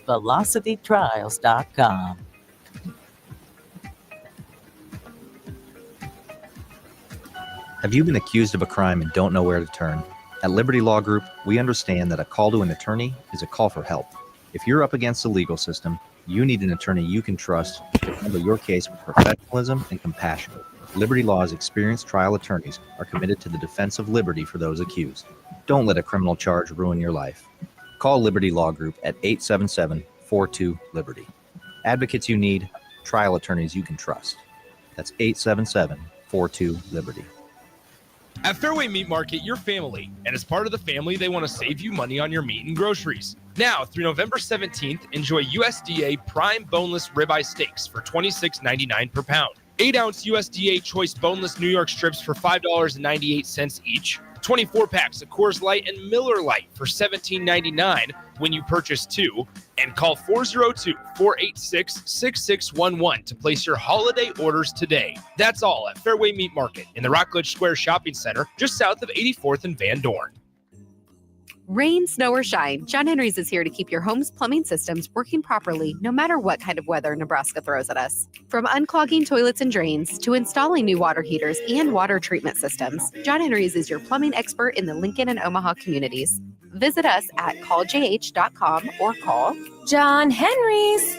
velocitytrials.com. Have you been accused of a crime and don't know where to turn? At Liberty Law Group, we understand that a call to an attorney is a call for help. If you're up against the legal system, you need an attorney you can trust to handle your case with professionalism and compassion. Liberty Law's experienced trial attorneys are committed to the defense of liberty for those accused. Don't let a criminal charge ruin your life. Call Liberty Law Group at 877-42-LIBERTY. Advocates you need, trial attorneys you can trust. That's 877-42-LIBERTY. At Fairway Meat Market, you're family, and as part of the family, they want to save you money on your meat and groceries. Now, through November 17th, enjoy USDA prime boneless ribeye steaks for $26.99 per pound. 8-ounce USDA choice boneless New York strips for $5.98 each. 24 packs of Coors Light and Miller Lite for $17.99 when you purchase two. And call 402-486-6611 to place your holiday orders today. That's all at Fairway Meat Market in the Rockledge Square Shopping Center, just south of 84th and Van Dorn. Rain, snow, or shine, John Henry's is here to keep your home's plumbing systems working properly no matter what kind of weather Nebraska throws at us. From unclogging toilets and drains to installing new water heaters and water treatment systems, John Henry's is your plumbing expert in the Lincoln and Omaha communities. Visit us at calljh.com or call John Henry's.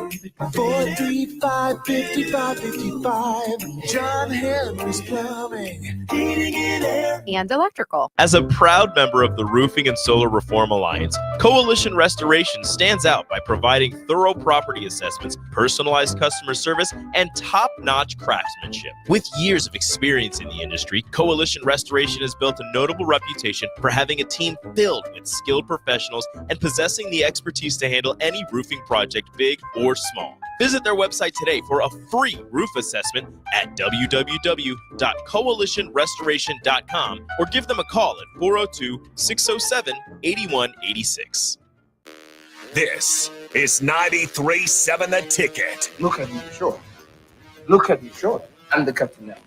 435-5555. John Henry's Plumbing, Heating and Air, and Electrical. As a proud member of the Roofing and Solar Reform Alliance, Coalition Restoration stands out by providing thorough property assessments, personalized customer service, and top-notch craftsmanship. With years of experience in the industry, Coalition Restoration has built a notable reputation for having a team filled with skilled professionals and possessing the expertise to handle any roofing project, big or small. Visit their website today for a free roof assessment at www.coalitionrestoration.com or give them a call at 402-607-8186. This is 93.7 The Ticket. Look at me, sure. Look at me, sure. I'm the captain now.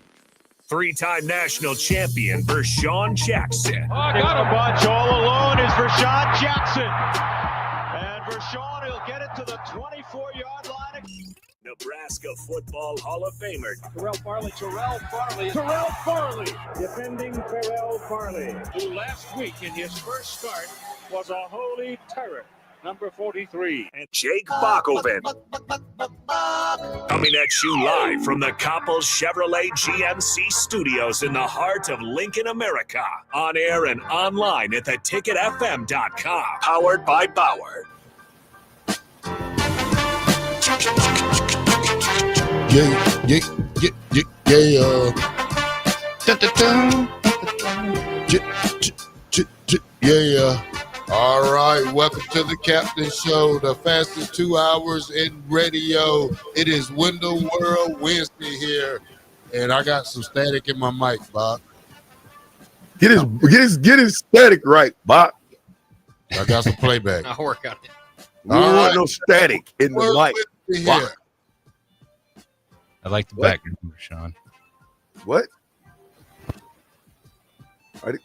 Three-time national champion Vershawn Jackson. Oh, I got a bunch all alone is Vershawn Jackson. And Vershawn will get it to the 24-yard line. Nebraska Football Hall of Famer Terrell Farley, defending Terrell Farley, who last week in his first start was a holy terror. Number 43. And Jake Backoven. Coming at you live from the Coppels Chevrolet GMC studios in the heart of Lincoln, America. On air and online at theticketfm.com. Powered by Bauer. Yeah. All right, welcome to the Captain Show, the fastest 2 hours in radio. It is Window World Wednesday here, and I got some static in my mic, Bob. Get his static right, Bob. I got some playback. I'll work on it. We don't want no static in the mic. Here. I like the background, Sean. What?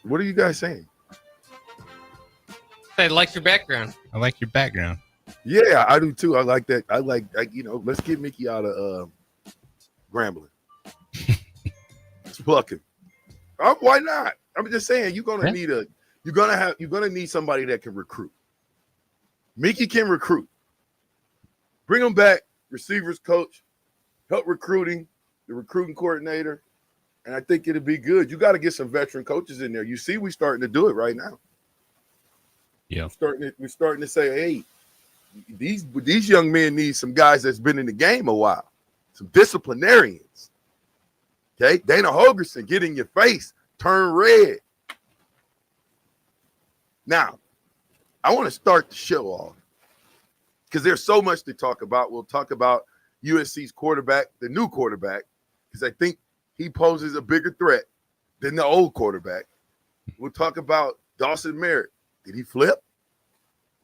What are you guys saying? I like your background. I like your background. Yeah, I do too. I like that. I like let's get Mickey out of Grambling. Let's pluck him. Why not? I'm just saying you're gonna need somebody that can recruit. Mickey can recruit. Bring him back, receivers coach, help recruiting, the recruiting coordinator, and I think it'll be good. You got to get some veteran coaches in there. You see, we're starting to do it right now. Yeah, we're starting to say, hey, these young men need some guys that's been in the game a while, some disciplinarians. Okay, Dana Holgerson, get in your face, turn red. Now, I want to start the show off because there's so much to talk about. We'll talk about USC's quarterback, the new quarterback, because I think he poses a bigger threat than the old quarterback. We'll talk about Dawson Merritt. Did he flip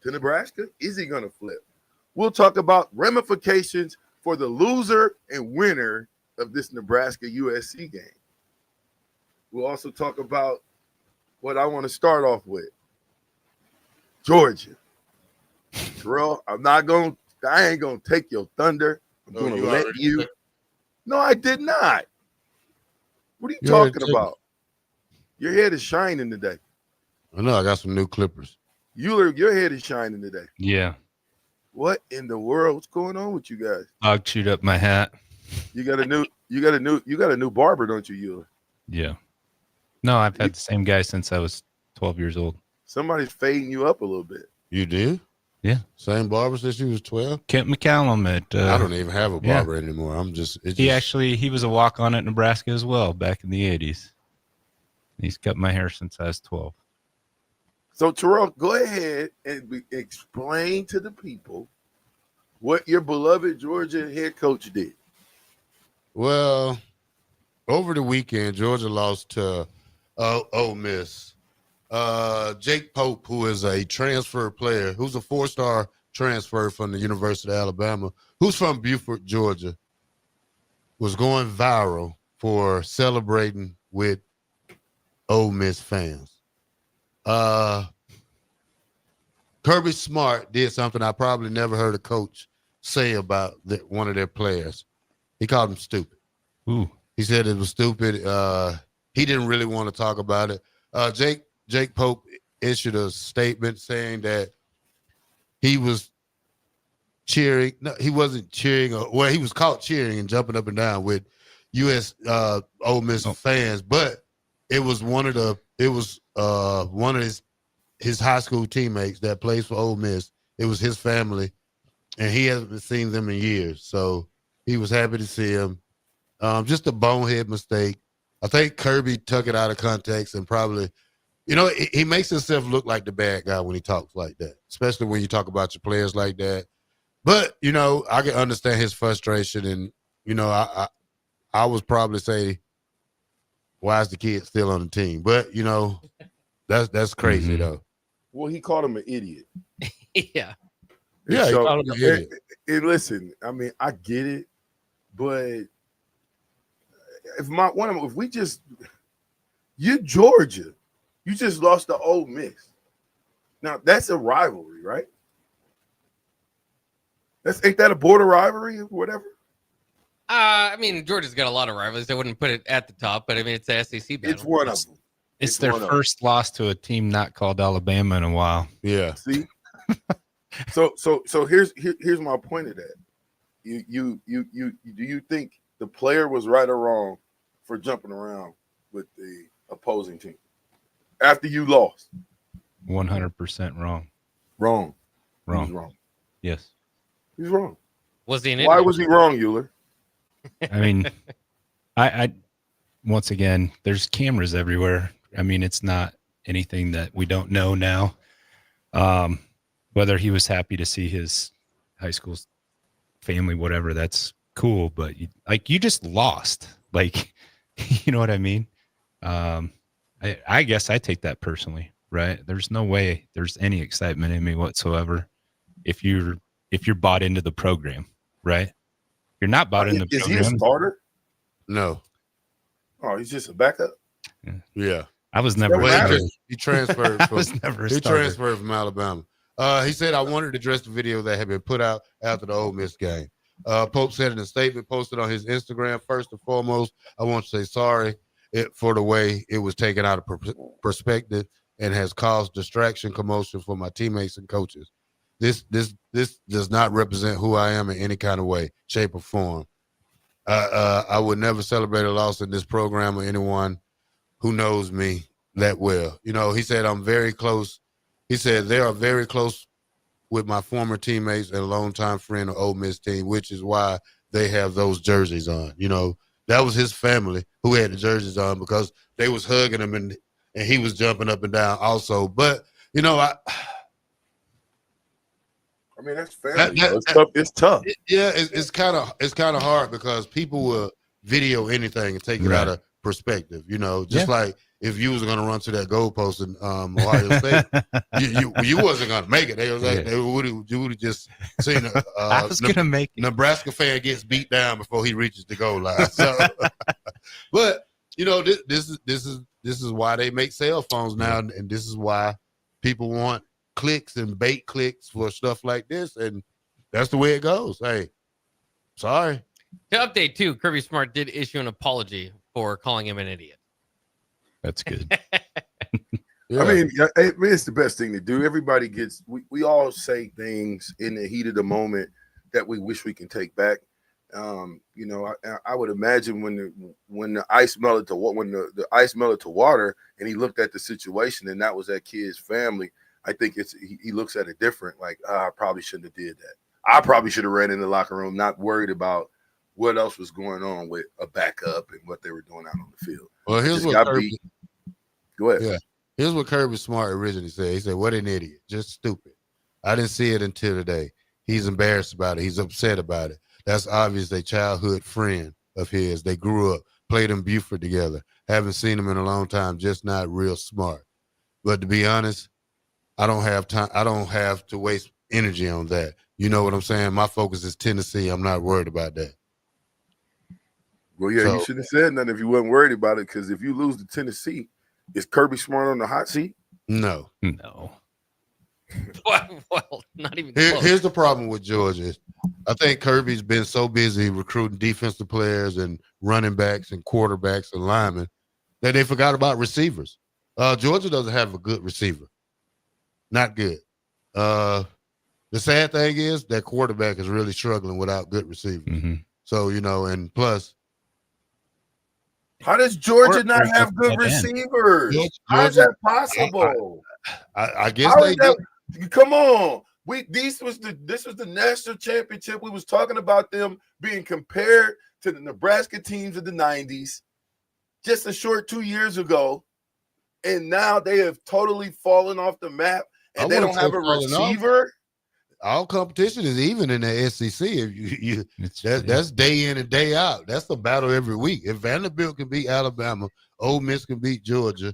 to Nebraska? Is he going to flip? We'll talk about ramifications for the loser and winner of this Nebraska-USC game. We'll also talk about what I want to start off with. Georgia. Terrell, I ain't gonna take your thunder. I'm gonna let you. No, I did not. What are you talking about? Your head is shining today. I know. I got some new clippers. Your head is shining today. Yeah. What in the world? What's going on with you guys? Dog chewed up my hat. You got a new barber, don't you, Euler? Yeah. No, I've had the same guy since I was 12 years old. Somebody's fading you up a little bit. You do? Yeah. Same barber since you was 12? Kent McCallum at I don't even have a barber anymore. He was a walk-on at Nebraska as well back in the 80s. He's cut my hair since I was 12. So, Terrell, go ahead and explain to the people what your beloved Georgia head coach did. Well, over the weekend, Georgia lost to Ole Miss. Jake Pope, who is a transfer player, who's a 4-star transfer from the University of Alabama, who's from Beaufort, Georgia, was going viral for celebrating with Ole Miss fans. Kirby Smart did something I probably never heard a coach say about one of their players. He called him stupid. Ooh. He said it was stupid. He didn't really want to talk about it. Jake Pope issued a statement saying that he was cheering. No, he wasn't cheering. He was caught cheering and jumping up and down with Ole Miss fans, but it was one of his high school teammates that plays for Ole Miss. It was his family, and he hasn't seen them in years. So he was happy to see him. Just a bonehead mistake. I think Kirby took it out of context and probably, he makes himself look like the bad guy when he talks like that, especially when you talk about your players like that. But, I can understand his frustration. And, I was probably say, why is the kid still on the team? But, that's crazy, though. Well, he called him an idiot. Yeah. Yeah, so, he called him an idiot. And listen, I mean, I get it, but you're Georgia, you just lost to Ole Miss. Now that's a rivalry, right? Ain't that a border rivalry or whatever? I mean, Georgia's got a lot of rivals. I wouldn't put it at the top, but I mean, it's the SEC battle. It's one of them. It's their first loss to a team not called Alabama in a while. Yeah. See? So here's my point of that. Do you think the player was right or wrong for jumping around with the opposing team after you lost? 100% wrong. Wrong. Wrong. He was wrong. Yes. He's wrong. Was he Why was he wrong, Euler? I mean, I once again, there's cameras everywhere. I mean, it's not anything that we don't know now. Whether he was happy to see his high school family, whatever, that's cool. But you just lost. Like, you know what I mean? I guess I take that personally, right? There's no way there's any excitement in me whatsoever if you're bought into the program, right? You're not bought in the program. Is he a starter? No. Oh, he's just a backup? Yeah. I was never he transferred from, he transferred from Alabama. He said, I wanted to address the video that had been put out after the Ole Miss game. Pope said in a statement posted on his Instagram, first and foremost, I want to say sorry for the way it was taken out of perspective and has caused distraction, commotion for my teammates and coaches. This does not represent who I am in any kind of way, shape, or form. I would never celebrate a loss in this program or anyone who knows me that well. He said, I'm very close. He said, they are very close with my former teammates and longtime friend of Ole Miss team, which is why they have those jerseys on. That was his family who had the jerseys on because they was hugging him and he was jumping up and down also. But, I mean, that's family. It's tough. It's kind of hard because people will video anything and take it out of perspective. Like if you was going to run to that goalpost in Ohio State, you wasn't going to make it. They was like, you would have just seen I was going to make it. Nebraska fan gets beat down before he reaches the goal line. So, but this is why they make cell phones now, and this is why people want clicks and bait clicks for stuff like this, and that's the way it goes. Hey, sorry. To update too, Kirby Smart did issue an apology for calling him an idiot. That's good. Yeah. I mean, it's the best thing to do. Everybody gets, we all say things in the heat of the moment that we wish we can take back. You know, I would imagine when the ice melted to when the ice melted to water, and he looked at the situation, and that was that kid's family. I think he looks at it different. Like, I probably shouldn't have did that. I probably should have ran in the locker room, not worried about what else was going on with a backup and what they were doing out on the field. Well, here's what Kirby. Go ahead. Yeah, here's what Kirby Smart originally said. He said, "What an idiot! Just stupid. I didn't see it until today. He's embarrassed about it. He's upset about it. That's obvious. A childhood friend of his. They grew up, played in Buford together. Haven't seen him in a long time. Just not real smart. But to be honest, I don't have time. I don't have to waste energy on that. You know what I'm saying? My focus is Tennessee. I'm not worried about that." Well, yeah, you shouldn't have said nothing if you wasn't worried about it, because if you lose to Tennessee, is Kirby Smart on the hot seat? No. Well, not even close. Here's the problem with Georgia. I think Kirby's been so busy recruiting defensive players and running backs and quarterbacks and linemen that they forgot about receivers. Georgia doesn't have a good receiver. Not good. The sad thing is that quarterback is really struggling without good receivers. Mm-hmm. So, you know, and plus, how does Georgia not have good receivers? How is that possible? I guess they did. Come on. This was the national championship. We was talking about them being compared to the Nebraska teams of the 90s just a short 2 years ago. And now they have totally fallen off the map, and they don't have a receiver. All competition is even in the SEC. If that's day in and day out. That's the battle every week. If Vanderbilt can beat Alabama, Ole Miss can beat Georgia,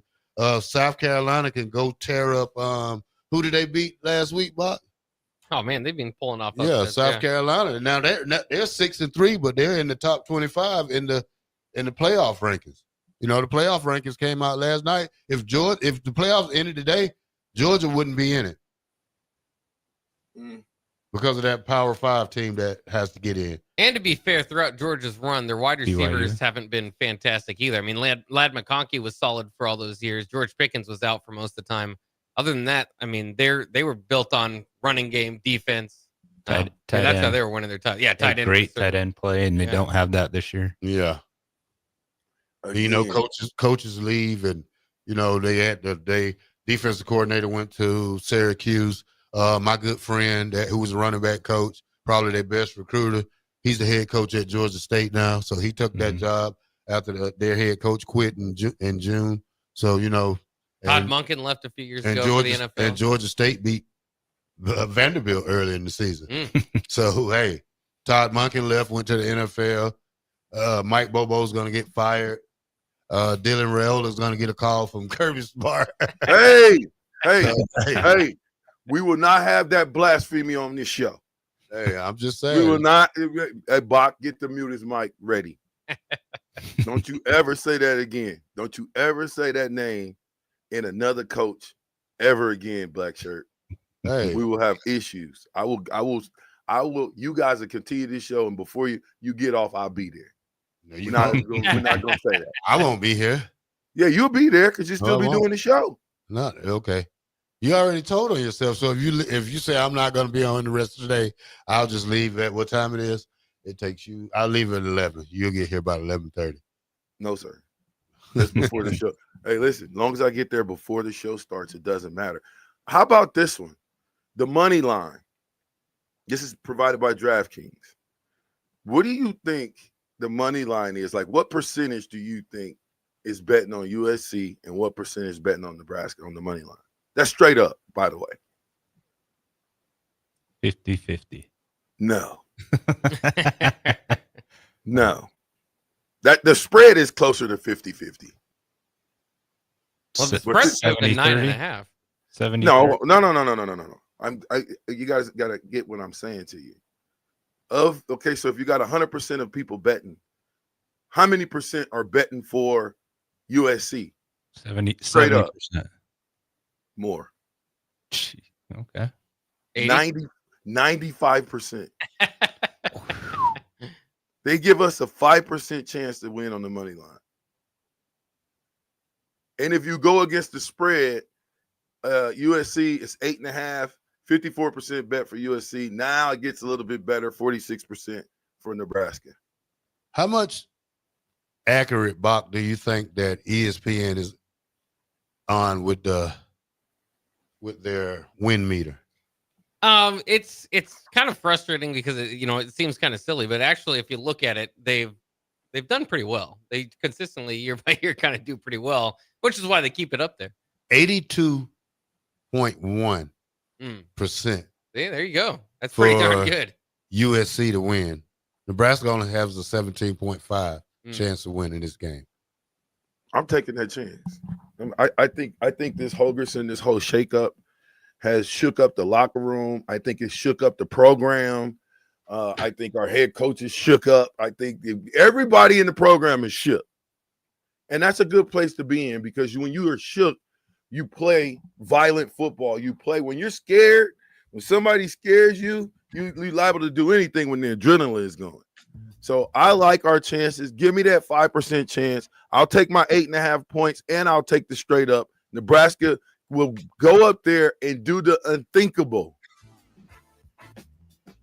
South Carolina can go tear up. Who did they beat last week, Bob? Oh man, they've been pulling off. South Carolina. Now they're 6-3, but they're in the top 25 in the playoff rankings. You know, the playoff rankings came out last night. If the playoffs ended today, Georgia wouldn't be in it. Because of that Power 5 team that has to get in. And to be fair, throughout Georgia's run, their wide receivers haven't been fantastic either. I mean, Lad McConkey was solid for all those years. George Pickens was out for most of the time. Other than that, I mean, they were built on running game, defense. That's how they were winning their tight. Yeah, tight end. Great tight end play, and they don't have that this year. Yeah. You know, coaches leave, and you know they had the defensive coordinator went to Syracuse. My good friend who was a running back coach, probably their best recruiter. He's the head coach at Georgia State now, so he took that job after their head coach quit in June. So you know, Todd Monken left a few years ago for the NFL, and Georgia State beat Vanderbilt early in the season. So hey, Todd Monken left, went to the NFL. Mike Bobo's going to get fired. Dylan Raiola is going to get a call from Kirby Smart. Hey. We will not have that blasphemy on this show. Hey, I'm just saying. We will not. Hey, Bach, get the mute his mic ready. Don't you ever say that again. Don't you ever say that name in another coach ever again, Black Shirt. Hey. We will have issues. I will. You guys will continue this show, and before you get off, I'll be there. No, we're not going to say that. I won't be here. Yeah, you'll be there because you'll still be doing the show. Not okay. You already told on yourself. So if you say I'm not going to be on the rest of the day, I'll just leave at what time it is. It takes you. I'll leave at 11. You'll get here about 11:30. No, sir. That's before the show. Hey, listen. As long as I get there before the show starts, it doesn't matter. How about this one? The money line. This is provided by DraftKings. What do you think the money line is? Like, what percentage do you think is betting on USC, and what percentage is betting on Nebraska on the money line? That's straight up, by the way. 50-50. No. No. That the spread is closer to 50-50. Well, the spread's 9.5. 70. No. You guys gotta get what I'm saying to you. So if you got 100% of people betting, how many percent are betting for USC? 70. Straight 70%. Up. More. Okay. 95%. They give us a 5% chance to win on the money line. And if you go against the spread, USC is 8.5, 54% bet for USC. Now it gets a little bit better, 46% for Nebraska. How much accurate, Bach, do you think that ESPN is on with their win meter? It's kind of frustrating because it seems kind of silly, but actually, if you look at it, they've done pretty well. They consistently year by year kind of do pretty well, which is why they keep it up there. 82.1%. Yeah, there you go. That's pretty darn good. USC to win. Nebraska only has a 17.5 chance of winning this game. I'm taking that chance. I think this Holgorsen, this whole shakeup has shook up the locker room. I think it shook up the program. I think our head coach is shook up. I think everybody in the program is shook. And that's a good place to be in, because when you are shook, you play violent football. You play when you're scared. When somebody scares you, you're liable to do anything when the adrenaline is going. So I like our chances. Give me that 5% chance. I'll take my 8.5 points, and I'll take the straight up. Nebraska will go up there and do the unthinkable.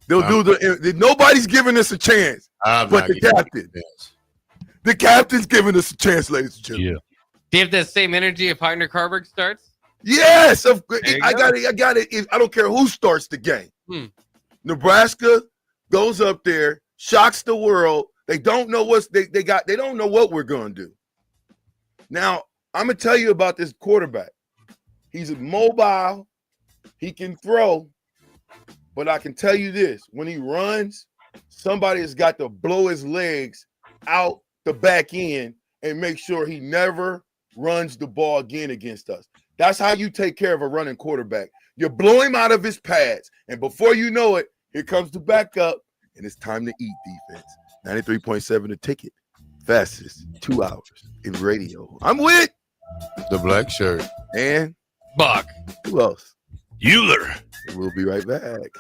They'll do nobody's giving us a chance but the captain. The captain's giving us a chance, ladies and gentlemen. Yeah. Do you have that same energy if Heiner Carberg starts? Yes, I got it. I don't care who starts the game. Nebraska goes up there, shocks the world. They don't know they don't know what we're gonna do. Now, I'm gonna tell you about this quarterback. He's mobile, he can throw, but I can tell you this: when he runs, somebody has got to blow his legs out the back end and make sure he never runs the ball again against us. That's how you take care of a running quarterback. You blow him out of his pads, and before you know it, here comes the backup, and it's time to eat defense. 93.7 The Ticket. Fastest 2 hours in radio. I'm with the black shirt and Buck. Who else? Euler. We'll be right back.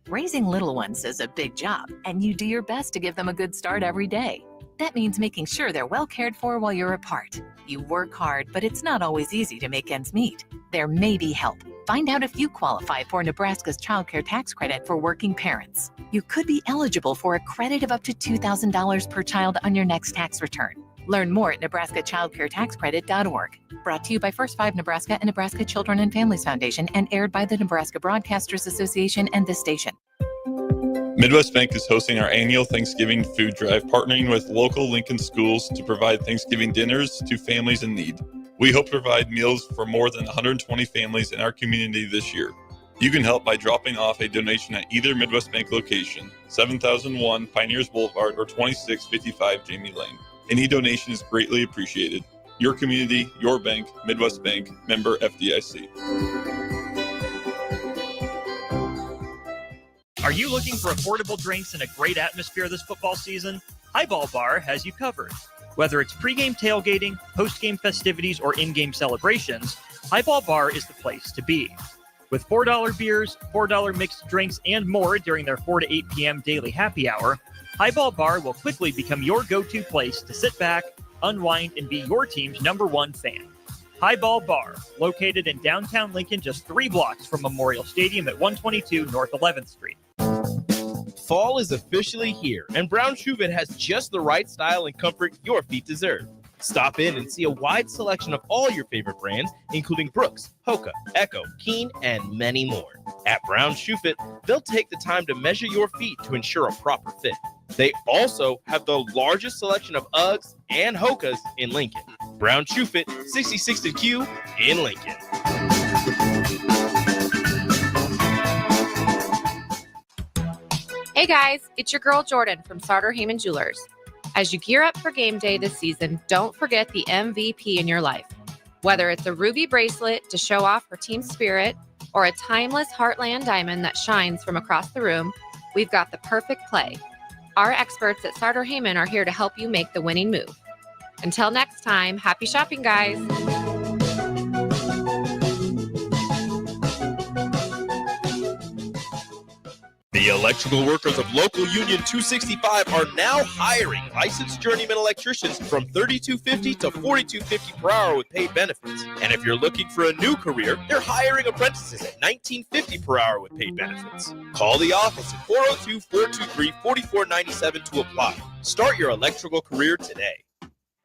Raising little ones is a big job, and you do your best to give them a good start every day. That means making sure they're well cared for while you're apart. You work hard, but it's not always easy to make ends meet. There may be help. Find out if you qualify for Nebraska's Child Care Tax Credit for working parents. You could be eligible for a credit of up to $2,000 per child on your next tax return. Learn more at nebraskachildcaretaxcredit.org. Brought to you by First 5 Nebraska and Nebraska Children and Families Foundation, and aired by the Nebraska Broadcasters Association and this station. Midwest Bank is hosting our annual Thanksgiving food drive, partnering with local Lincoln schools to provide Thanksgiving dinners to families in need. We hope to provide meals for more than 120 families in our community this year. You can help by dropping off a donation at either Midwest Bank location, 7001 Pioneers Boulevard or 2655 Jamie Lane. Any donation is greatly appreciated. Your community, your bank, Midwest Bank, member FDIC. Are you looking for affordable drinks and a great atmosphere this football season? Highball Bar has you covered. Whether it's pregame tailgating, postgame festivities, or in-game celebrations, Highball Bar is the place to be. With $4 beers, $4 mixed drinks, and more during their 4 to 8 p.m. daily happy hour, Highball Bar will quickly become your go-to place to sit back, unwind, and be your team's #1 fan. Highball Bar, located in downtown Lincoln, just 3 blocks from Memorial Stadium at 122 North 11th Street. Fall is officially here, and Brown Shoe Fit has just the right style and comfort your feet deserve. Stop in and see a wide selection of all your favorite brands, including Brooks, Hoka, Echo, Keen, and many more. At Brown Shoe Fit, they'll take the time to measure your feet to ensure a proper fit. They also have the largest selection of Uggs and Hokas in Lincoln. Brown Shoe Fit, 66th Q in Lincoln. Hey guys, it's your girl Jordan from Sartor Heyman Jewelers. As you gear up for game day this season, don't forget the MVP in your life. Whether it's a ruby bracelet to show off her team spirit or a timeless Heartland diamond that shines from across the room, we've got the perfect play. Our experts at Sartor Heyman are here to help you make the winning move. Until next time, happy shopping, guys. The electrical workers of local Union 265 are now hiring licensed journeyman electricians from $32.50 to $42.50 per hour with paid benefits. And if you're looking for a new career, they're hiring apprentices at $19.50 per hour with paid benefits. Call the office at 402-423-4497 to apply. Start your electrical career today.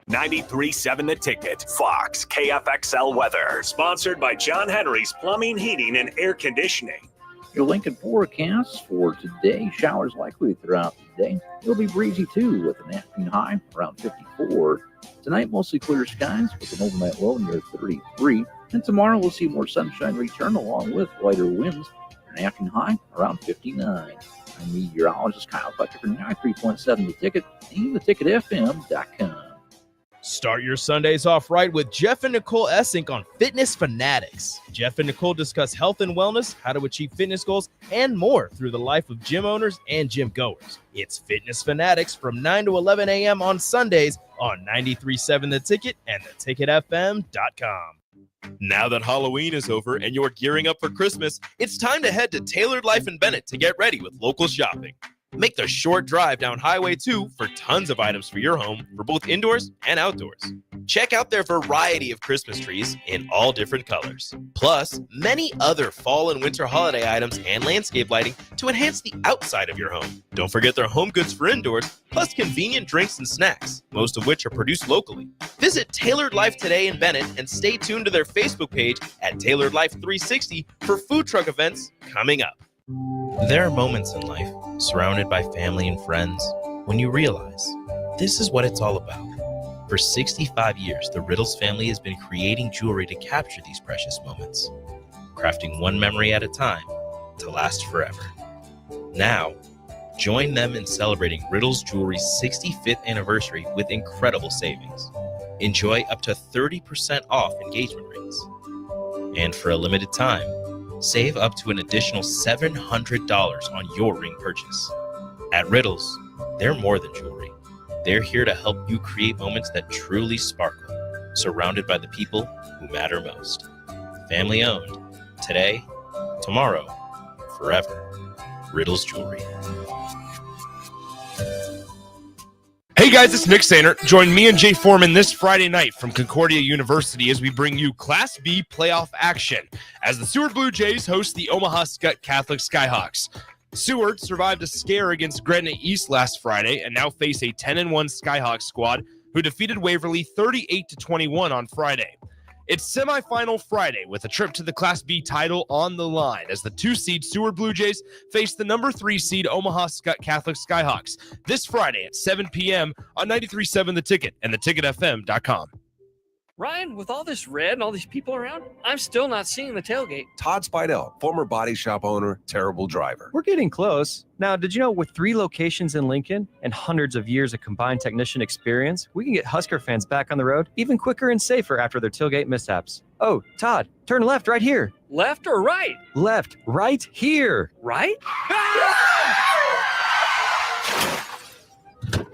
93.7 The Ticket, Fox, KFXL weather. Sponsored by John Henry's Plumbing, Heating, and Air Conditioning. Your Lincoln forecast for today, showers likely throughout the day. It'll be breezy too with an afternoon high around 54. Tonight, mostly clear skies with an overnight low near 33. And tomorrow, we'll see more sunshine return along with lighter winds. An afternoon high around 59. I'm meteorologist Kyle Fletcher for 93.7 The Ticket and theticketfm.com. Start your Sundays off right with Jeff and Nicole Essink on Fitness Fanatics. Jeff and Nicole discuss health and wellness, how to achieve fitness goals, and more through the life of gym owners and gym goers. It's Fitness Fanatics from 9 to 11 a.m. on Sundays on 93.7 The Ticket and theticketfm.com. Now that Halloween is over and you're gearing up for Christmas, it's time to head to Tailored Life in Bennett to get ready with local shopping. Make the short drive down Highway 2 for tons of items for your home for both indoors and outdoors. Check out their variety of Christmas trees in all different colors, plus many other fall and winter holiday items and landscape lighting to enhance the outside of your home. Don't forget their home goods for indoors, plus convenient drinks and snacks, most of which are produced locally. Visit Tailored Life today in Bennett and stay tuned to their Facebook page at Tailored Life 360 for food truck events coming up. There are moments in life, surrounded by family and friends, when you realize this is what it's all about. For 65 years, the Riddles family has been creating jewelry to capture these precious moments, crafting one memory at a time to last forever. Now, join them in celebrating Riddles Jewelry's 65th anniversary with incredible savings. Enjoy up to 30% off engagement rings. And for a limited time, save up to an additional $700 on your ring purchase. At Riddles, they're more than jewelry. They're here to help you create moments that truly sparkle, surrounded by the people who matter most. Family owned. Today, tomorrow, forever. Riddles Jewelry. Hey guys, it's Nick Sainer. Join me and Jay Foreman this Friday night from Concordia University as we bring you Class B playoff action as the Seward Blue Jays host the Omaha Skutt Catholic Skyhawks. Seward survived a scare against Gretna East last Friday and now face a 10-1 Skyhawks squad who defeated Waverly 38-21 on Friday. It's semifinal Friday with a trip to the Class B title on the line as the 2-seed Seward Blue Jays face the number 3-seed Omaha Skutt Catholic Skyhawks this Friday at 7 p.m. on 93.7 The Ticket and theticketfm.com. Ryan, with all this red and all these people around, I'm still not seeing the tailgate. Todd Spidell, former body shop owner, terrible driver. We're getting close. Now, did you know with 3 locations in Lincoln and hundreds of years of combined technician experience, we can get Husker fans back on the road even quicker and safer after their tailgate mishaps? Oh, Todd, turn left right here. Left or right? Left, right here. Right?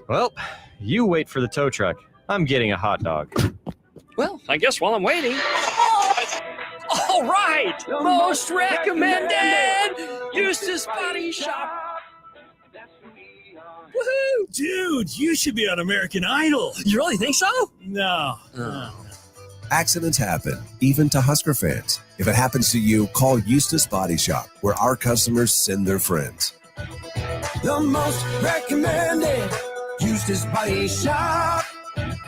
Well, you wait for the tow truck. I'm getting a hot dog. Well, I guess while I'm waiting. All right! Most recommended! Eustace Body Shop! Woohoo! Dude, you should be on American Idol. You really think so? No. Accidents happen, even to Husker fans. If it happens to you, call Eustace Body Shop, where our customers send their friends. The most recommended Eustace Body Shop.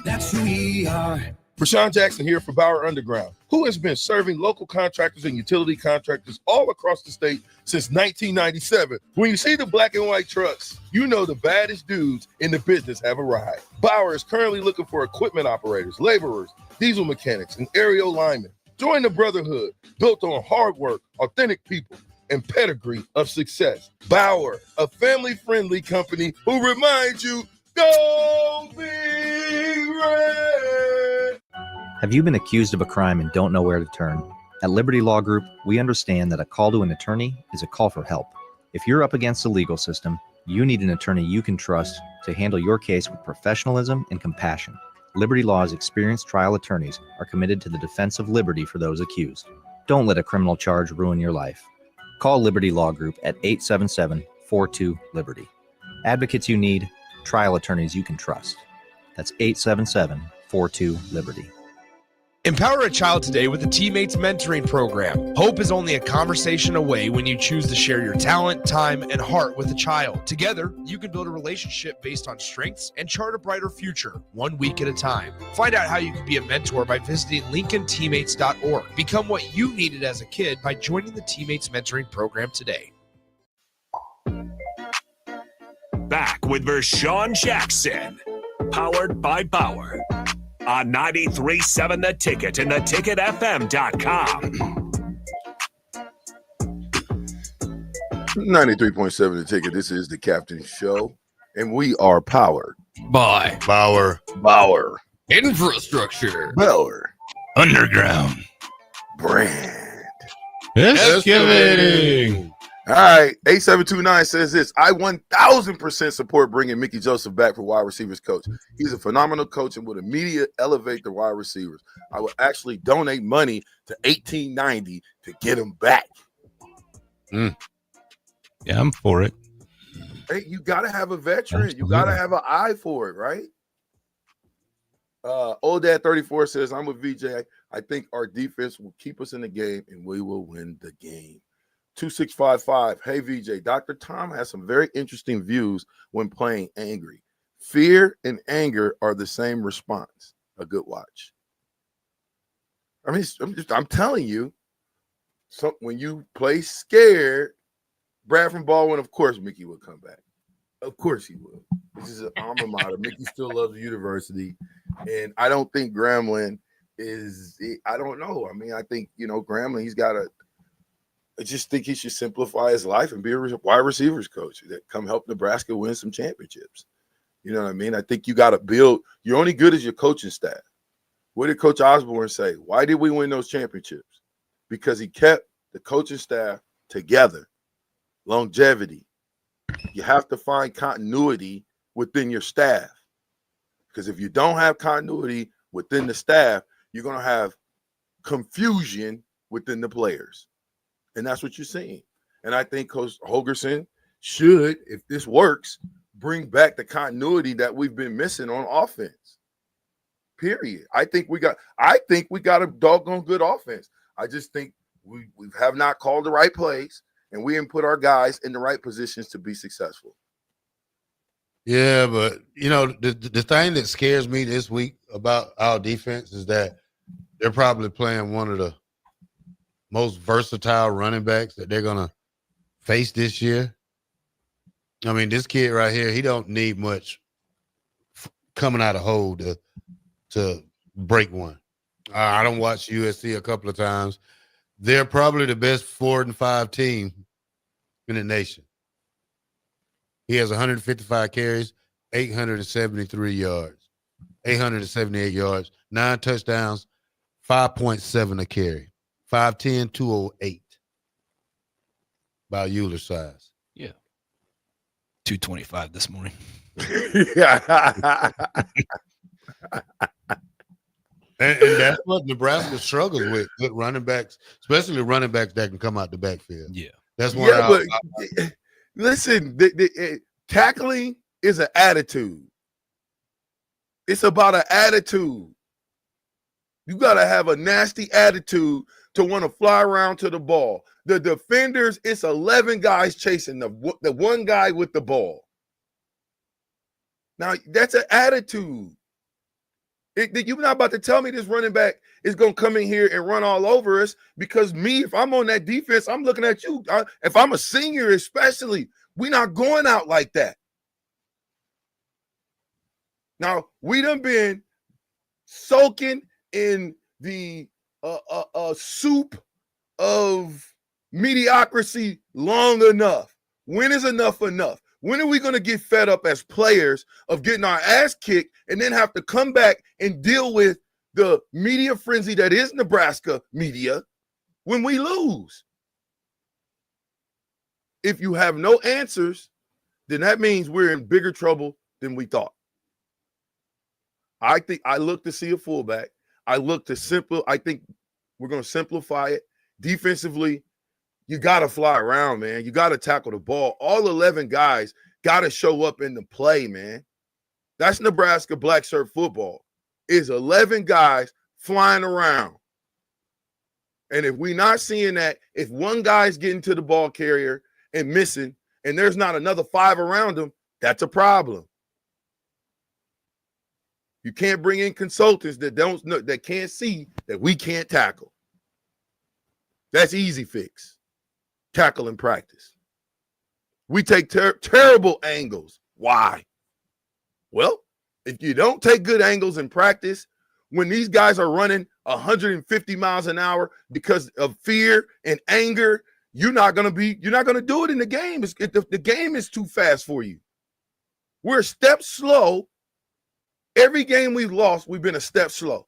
That's who we are. Rashawn Jackson here for Bauer Underground, who has been serving local contractors and utility contractors all across the state since 1997. When you see the black and white trucks, you know the baddest dudes in the business have arrived. Bauer is currently looking for equipment operators, laborers, diesel mechanics, and aerial linemen. Join the brotherhood built on hard work, authentic people, and pedigree of success. Bauer, a family-friendly company who reminds you, go Big Red! Have you been accused of a crime and don't know where to turn? At Liberty Law Group, we understand that a call to an attorney is a call for help. If you're up against the legal system, You need an attorney you can trust to handle your case with professionalism and compassion. Liberty Law's experienced trial attorneys are committed to the defense of liberty for those accused. Don't let a criminal charge ruin your life. Call Liberty Law Group at 877-42-LIBERTY. Advocates you need, trial attorneys you can trust. That's 877-42-LIBERTY. Empower a child today with the Teammates Mentoring Program. Hope is only a conversation away when you choose to share your talent, time, and heart with a child. Together, you can build a relationship based on strengths and chart a brighter future, 1 week at a time. Find out how you can be a mentor by visiting LincolnTeammates.org. Become what you needed as a kid by joining the Teammates Mentoring Program today. Back with Vershawn Jackson, powered by Bauer. On 93.7 The Ticket and theticketfm.com. 93.7 The Ticket. This is the Captain Show, and we are powered by Bauer. Infrastructure. Bauer. Underground. Brand. Excavating. All right, 8729 says this. I 1,000% support bringing Mickey Joseph back for wide receivers coach. He's a phenomenal coach and would immediately elevate the wide receivers. I would actually donate money to 1890 to get him back. Yeah, I'm for it. Hey, you got to have a veteran. Absolutely. You got to have an eye for it, right? Old Dad 34 says, I'm with VJ. I think our defense will keep us in the game and we will win the game. 2655. Hey, VJ, Dr. Tom has some very interesting views when playing angry. Fear and anger are the same response. A good watch. I mean, I'm telling you, so when you play scared, Bradford Baldwin, of course, Mickey will come back. Of course he will. This is an alma mater. Mickey still loves the university. And I don't think Grambling I don't know. I mean, I think, Grambling, I just think he should simplify his life and be a wide receivers coach that come help Nebraska win some championships. You know what I mean? I think you got to build. You're only good as your coaching staff. What did Coach Osborne say? Why did we win those championships? Because he kept the coaching staff together. Longevity. You have to find continuity within your staff. Because if you don't have continuity within the staff, you're going to have confusion within the players. And that's what you're seeing. And I think Coach Holgerson should, if this works, bring back the continuity that we've been missing on offense. Period. I think we got a doggone good offense. I just think we have not called the right plays, and we didn't put our guys in the right positions to be successful. Yeah, but the thing that scares me this week about our defense is that they're probably playing one of the most versatile running backs that they're gonna face this year. I mean, this kid right here, he don't need much coming out of hole to break one. I don't watch USC a couple of times. They're probably the best 4 and 5 team in the nation. He has 155 carries, 873 yards, 878 yards, 9 touchdowns, 5.7 a carry. 5'10", 208. About Euler's size. Yeah. 225 this morning. Yeah. And that's what Nebraska struggles with running backs, especially running backs that can come out the backfield. Yeah. That's why Listen, tackling is an attitude. It's about an attitude. You got to have a nasty attitude to want to fly around to the ball. The defenders, it's 11 guys chasing the one guy with the ball. Now, that's an attitude. You're not about to tell me this running back is going to come in here and run all over us, because if I'm on that defense, I'm looking at you. If I'm a senior especially, we're not going out like that. Now, we done been soaking in the soup of mediocrity long enough. When is enough enough? When are we going to get fed up as players of getting our ass kicked and then have to come back and deal with the media frenzy that is Nebraska media when we lose? If you have no answers, then that means we're in bigger trouble than we thought. I think I look to see a fullback. I think we're going to simplify it. Defensively, you got to fly around, man. You got to tackle the ball. All 11 guys got to show up in the play, man. That's Nebraska black shirt football. Is 11 guys flying around. And if we're not seeing that, if one guy's getting to the ball carrier and missing, and there's not another 5 around him, that's a problem. You can't bring in consultants that can't see that we can't tackle. That's easy fix. Tackle in practice. We take terrible angles. Why? Well, if you don't take good angles in practice, when these guys are running 150 miles an hour because of fear and anger, you're not going to do it in the game. The game is too fast for you. We're a step slow. Every game we've lost, we've been a step slow.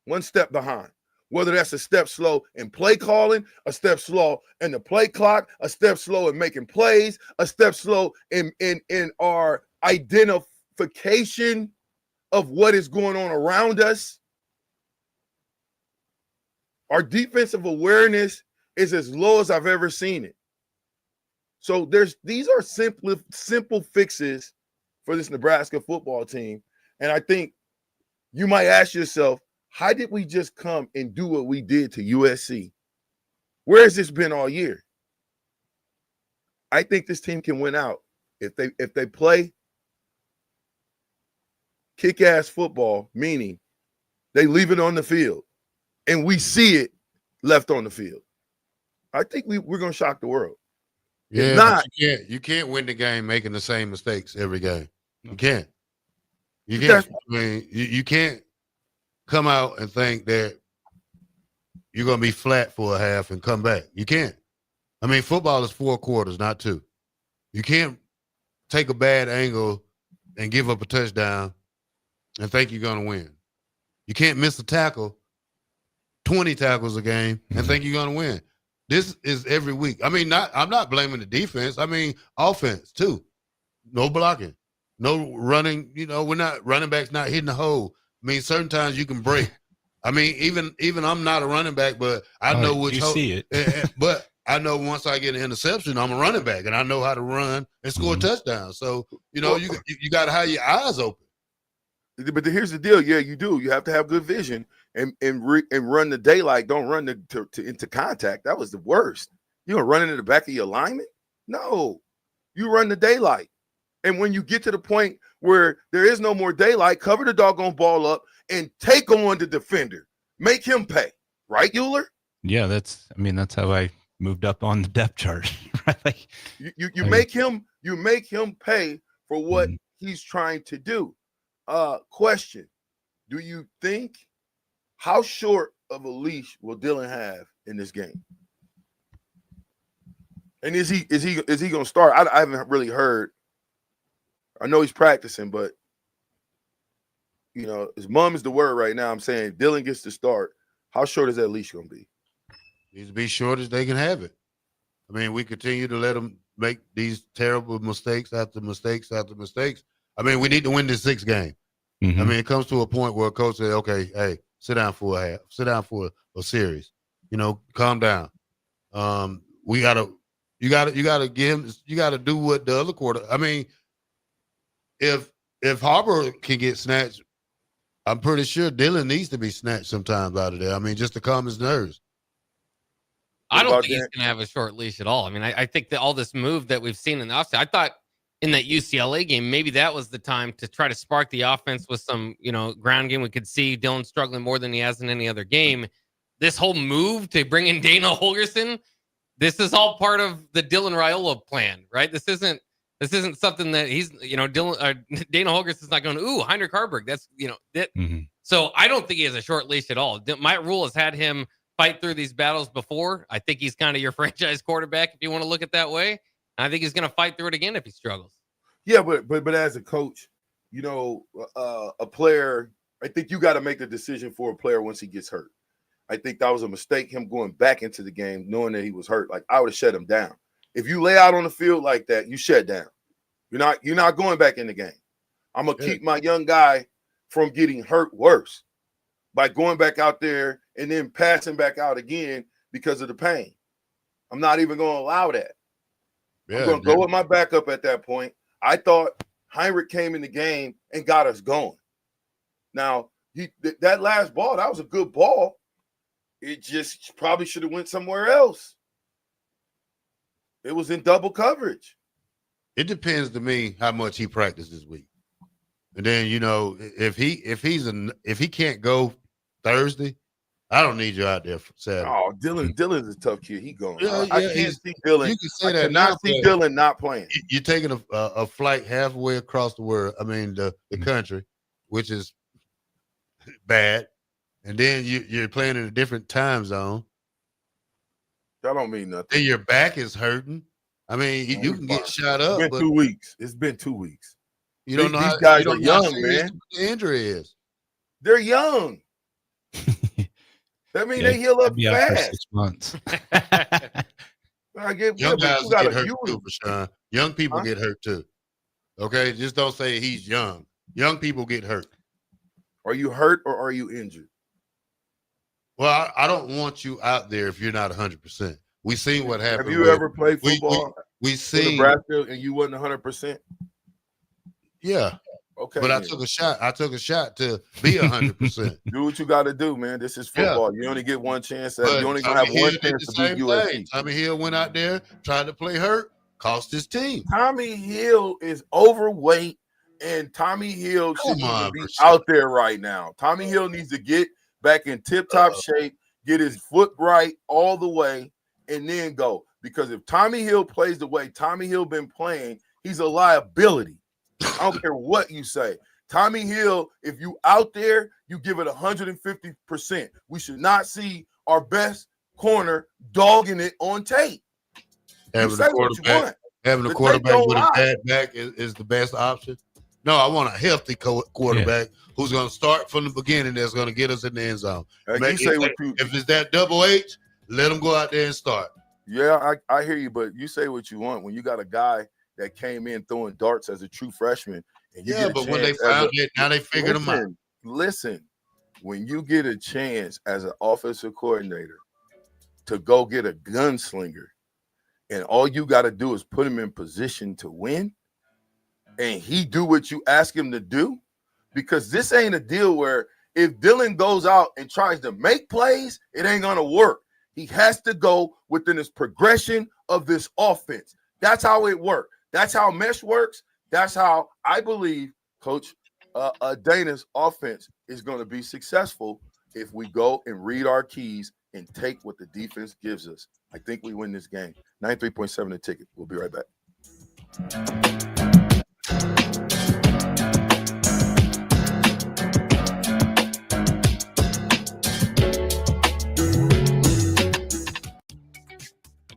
One step behind. Whether that's a step slow in play calling, a step slow in the play clock, a step slow in making plays, a step slow in our identification of what is going on around us. Our defensive awareness is as low as I've ever seen it. So these are simple fixes for this Nebraska football team. And I think you might ask yourself, how did we just come and do what we did to USC? Where has this been all year? I think this team can win out if they play kick-ass football, meaning they leave it on the field and we see it left on the field. I think we're going to shock the world. Yeah, if not, you can't win the game making the same mistakes every game. You can't. You can't. I mean, you can't come out and think that you're going to be flat for a half and come back. You can't. I mean, football is 4 quarters, not 2. You can't take a bad angle and give up a touchdown and think you're going to win. You can't miss a tackle, 20 tackles a game, and think you're going to win. This is every week. I mean, I'm not blaming the defense. I mean, offense, too. No blocking. No running. You know, running backs not hitting the hole. I mean, certain times you can break. I mean, even I'm not a running back, but I know which hole. See it. But I know once I get an interception, I'm a running back, and I know how to run and score a touchdown. So, you know, you got to have your eyes open. But here's the deal. Yeah, you do. You have to have good vision and run the daylight. Don't run into contact. That was the worst. You don't run into the back of your lineman? No. You run the daylight. And when you get to the point where there is no more daylight, cover the doggone ball up and take on the defender. Make him pay. Right, Euler? Yeah, that's how I moved up on the depth chart. Right? Like, you make him pay for what he's trying to do. Question. Do you think how short of a leash will Dylan have in this game? And is he going to start? I haven't really heard. I know he's practicing, but you know, his mom is the word right now. I'm saying Dylan gets to start. How short is that leash going to be? Needs to be short as they can have it. I mean, we continue to let them make these terrible mistakes after mistakes after mistakes. I mean, we need to win this 6th game. I mean, it comes to a point where a coach says, okay, hey, sit down for a half, sit down for a series. You know, calm down. You gotta give him, you gotta do what the other quarter. I mean, if Harbor can get snatched, I'm pretty sure Dylan needs to be snatched sometimes out of there. I mean, just to calm his nerves. I don't think he's going to have a short leash at all. I mean, I think that all this move that we've seen in the offseason, I thought in that UCLA game, maybe that was the time to try to spark the offense with some, ground game. We could see Dylan struggling more than he has in any other game. This whole move to bring in Dana Holgorsen, this is all part of the Dylan Raiola plan, right? This isn't something that he's, Dana Holgorsen's not going, ooh, Heinrich Harburg. That's, that. So I don't think he has a short leash at all. Matt Rule has had him fight through these battles before. I think he's kind of your franchise quarterback, if you want to look at that way. And I think he's going to fight through it again if he struggles. Yeah, but as a coach, a player, I think you got to make the decision for a player once he gets hurt. I think that was a mistake, him going back into the game knowing that he was hurt. Like, I would have shut him down. If you lay out on the field like that, you shut down. You're not going back in the game. I'm gonna keep my young guy from getting hurt worse by going back out there and then passing back out again because of the pain. I'm not even going to allow that. I'm going to go with my backup at that point. I thought Heinrich came in the game and got us going. Now, that last ball, that was a good ball. It just probably should have went somewhere else. It was in double coverage. It depends to me how much he practiced this week. And then, if he can't go Thursday, I don't need you out there for Saturday. Oh, Dylan's a tough kid. He going. Yeah, I can't see Dylan. You can say I that. cannot see Dylan not playing. You're taking a flight halfway across the world. I mean, the country, which is bad, and then you're playing in a different time zone. That don't mean nothing. Then your back is hurting. I mean, you can get shot up. It's been 2 weeks. It's been 2 weeks. You don't know these how guys you are don't know how young, serious man. The injury is. They're young. That means they heal up be out for fast. 6 months. Young guys get hurt too, for sure. Young people get hurt too. Okay, just don't say he's young. Young people get hurt. Are you hurt or are you injured? Well, I don't want you out there if you're not 100%. We seen what happened. Have you ever played football? We for seen Nebraska and you wasn't 100%. Yeah. Okay. But I took a shot. I took a shot to be 100%. Do what you got to do, man. This is football. You only get one chance. You only gonna have one chance to beat USC. Tommy Hill went out there, tried to play hurt, cost his team. Tommy Hill is overweight, and Tommy Hill shouldn't even be out there right now. Tommy Hill needs to get back in tip-top shape, get his foot right all the way, and then go. Because if Tommy Hill plays the way Tommy Hill been playing, he's a liability. I don't care what you say. Tommy Hill, if you out there, you give it 150%. We should not see our best corner dogging it on tape. Having a quarterback with a bad back is the best option. No, I want a healthy quarterback who's going to start from the beginning that's going to get us in the end zone. If it's that double H, let him go out there and start. Yeah, I hear you, but you say what you want. When you got a guy that came in throwing darts as a true freshman, and you get a but chance when they found it, now they figured him out. Listen, when you get a chance as an offensive coordinator to go get a gunslinger, and all you got to do is put him in position to win, and he do what you ask him to do, because this ain't a deal where if Dylan goes out and tries to make plays, it ain't gonna work. He has to go within this progression of this offense. That's how it works. That's how mesh works. That's how I believe Coach Dana's offense is going to be successful if we go and read our keys and take what the defense gives us. I think we win this game. 93.7 the ticket. We'll be right back.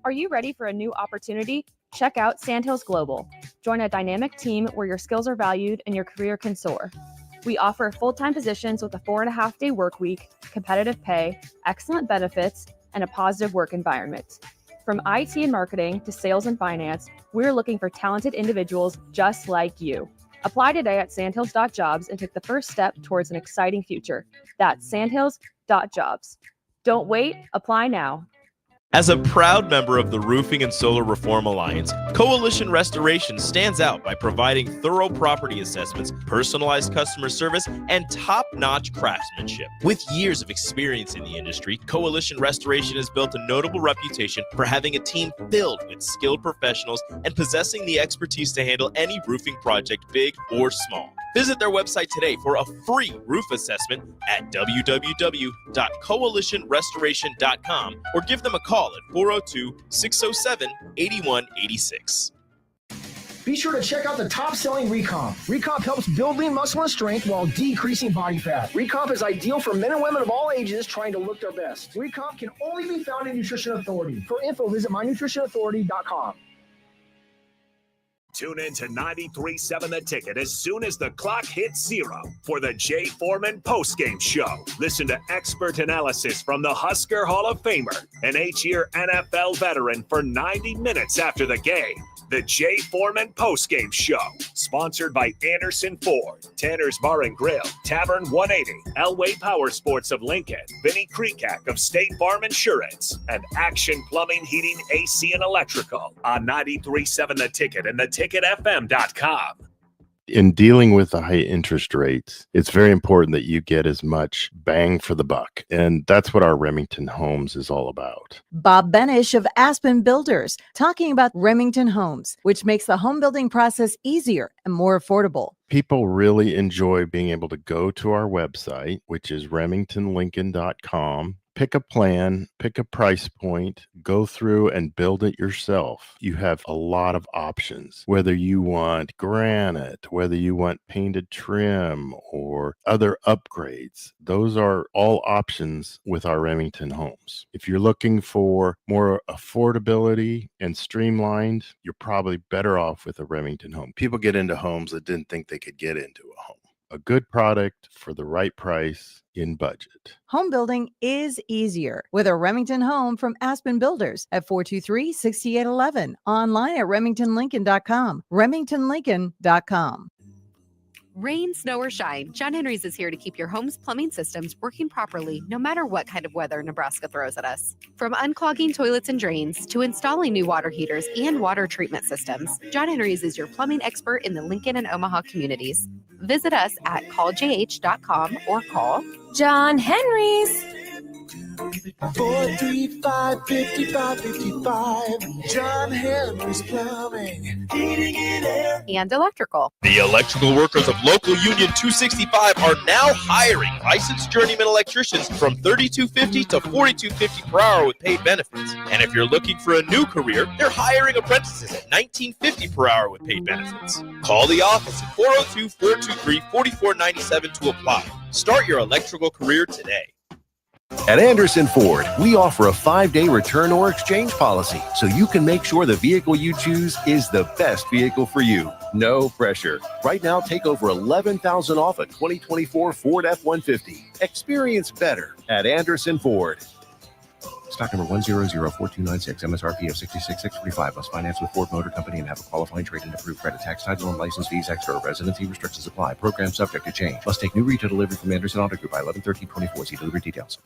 Are you ready for a new opportunity? Check out Sandhills Global. Join a dynamic team where your skills are valued and your career can soar. We offer full-time positions with a 4.5-day work week, competitive pay, excellent benefits, and a positive work environment. From IT and marketing to sales and finance, we're looking for talented individuals just like you. Apply today at sandhills.jobs and take the first step towards an exciting future. That's sandhills.jobs. Don't wait, apply now. As a proud member of the Roofing and Solar Reform Alliance, Coalition Restoration stands out by providing thorough property assessments, personalized customer service, and top-notch craftsmanship. With years of experience in the industry, Coalition Restoration has built a notable reputation for having a team filled with skilled professionals and possessing the expertise to handle any roofing project, big or small. Visit their website today for a free roof assessment at www.coalitionrestoration.com or give them a call at 402-607-8186. Be sure to check out the top-selling Recomp. Recomp helps build lean muscle and strength while decreasing body fat. Recomp is ideal for men and women of all ages trying to look their best. Recomp can only be found in Nutrition Authority. For info, visit mynutritionauthority.com. Tune in to 93.7 The Ticket as soon as the clock hits 0 for the Jay Foreman postgame show. Listen to expert analysis from the Husker Hall of Famer, an 8-year NFL veteran for 90 minutes after the game. The Jay Foreman Postgame Show, sponsored by Anderson Ford, Tanner's Bar and Grill, Tavern 180, Elway Power Sports of Lincoln, Vinnie Kreekak of State Farm Insurance, and Action Plumbing, Heating, AC, and Electrical on 93.7 The Ticket and theticketfm.com. In dealing with the high interest rates, it's very important that you get as much bang for the buck. And that's what our Remington Homes is all about. Bob Benish of Aspen Builders, talking about Remington Homes, which makes the home building process easier and more affordable. People really enjoy being able to go to our website, which is remingtonlincoln.com, pick a plan, pick a price point, go through and build it yourself. You have a lot of options, whether you want granite, whether you want painted trim or other upgrades. Those are all options with our Remington Homes. If you're looking for more affordability and streamlined, you're probably better off with a Remington home. People get into homes that didn't think they could get into a home. A good product for the right price in budget. Home building is easier with a Remington home from Aspen Builders at 423-6811. Online at remingtonlincoln.com. remingtonlincoln.com. Rain, snow, or shine, John Henry's is here to keep your home's plumbing systems working properly no matter what kind of weather Nebraska throws at us. From unclogging toilets and drains to installing new water heaters and water treatment systems, John Henry's is your plumbing expert in the Lincoln and Omaha communities. Visit us at calljh.com or call John Henry's. 435-5555. John Henry's Plumbing, Heating and Air, and Electrical. The electrical workers of Local Union 265 are now hiring licensed journeyman electricians from $32.50 to $42.50 per hour with paid benefits. And if you're looking for a new career, they're hiring apprentices at $19.50 per hour with paid benefits. Call the office at 402-423-4497 to apply. Start your electrical career today. At Anderson Ford, we offer a 5-day return or exchange policy so you can make sure the vehicle you choose is the best vehicle for you. No pressure. Right now, take over $11,000 off a 2024 Ford F-150. Experience better at Anderson Ford. Stock number 1004296, MSRP of $66,645. Must finance with Ford Motor Company and have a qualifying trade and approved credit. Tax, title, and license fees extra. Residency restrictions apply. Program subject to change. Must take new retail delivery from Anderson Auto Group by 11/13/24. See delivery details.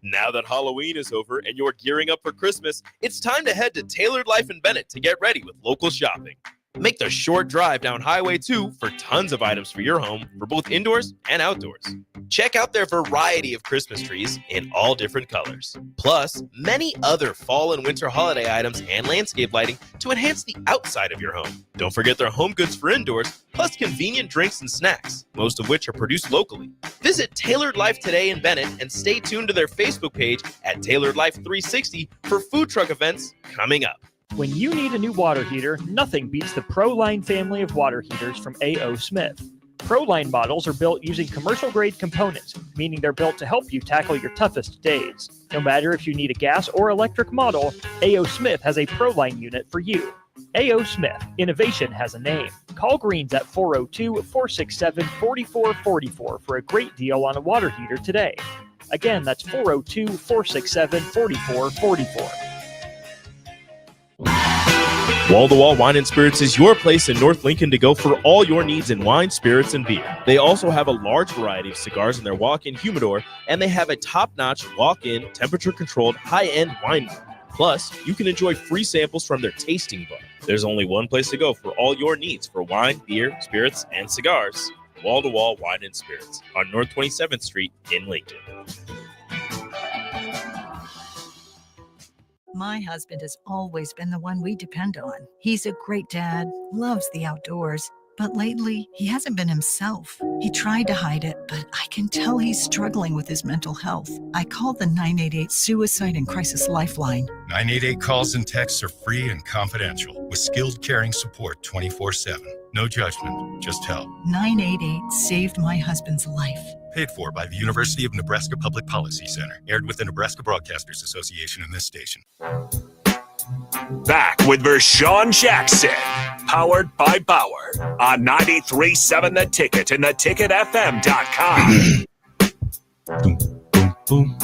Now that Halloween is over and you're gearing up for Christmas, it's time to head to Tailored Life in Bennett to get ready with local shopping. Make the short drive down Highway 2 for tons of items for your home for both indoors and outdoors. Check out their variety of Christmas trees in all different colors. Plus, many other fall and winter holiday items and landscape lighting to enhance the outside of your home. Don't forget their home goods for indoors, plus convenient drinks and snacks, most of which are produced locally. Visit Tailored Life today in Bennett and stay tuned to their Facebook page at Tailored Life 360 for food truck events coming up. When you need a new water heater, nothing beats the ProLine family of water heaters from A.O. Smith. ProLine models are built using commercial-grade components, meaning they're built to help you tackle your toughest days. No matter if you need a gas or electric model, A.O. Smith has a ProLine unit for you. A.O. Smith, innovation has a name. Call Greens at 402-467-4444 for a great deal on a water heater today. Again, that's 402-467-4444. Wall to Wall Wine and Spirits is your place in North Lincoln to go for all your needs in wine, spirits, and beer. They also have a large variety of cigars in their walk-in humidor, and they have a top-notch walk-in, temperature-controlled, high-end wine bar. Plus, you can enjoy free samples from their tasting bar. There's only one place to go for all your needs for wine, beer, spirits, and cigars. Wall to Wall Wine and Spirits on North 27th Street in Lincoln. My husband has always been the one we depend on. He's a great dad, loves the outdoors, but lately he hasn't been himself. He tried to hide it, but I can tell he's struggling with his mental health. I called the 988 Suicide and Crisis Lifeline. 988 calls and texts are free and confidential with skilled caring support 24/7. No judgment, just help. 988 saved my husband's life. Paid for by the University of Nebraska Public Policy Center. Aired with the Nebraska Broadcasters Association and this station. Back with Vershawn Jackson, powered by Bauer on 93.7 The Ticket and theticketfm.com. Boom, boom, boom.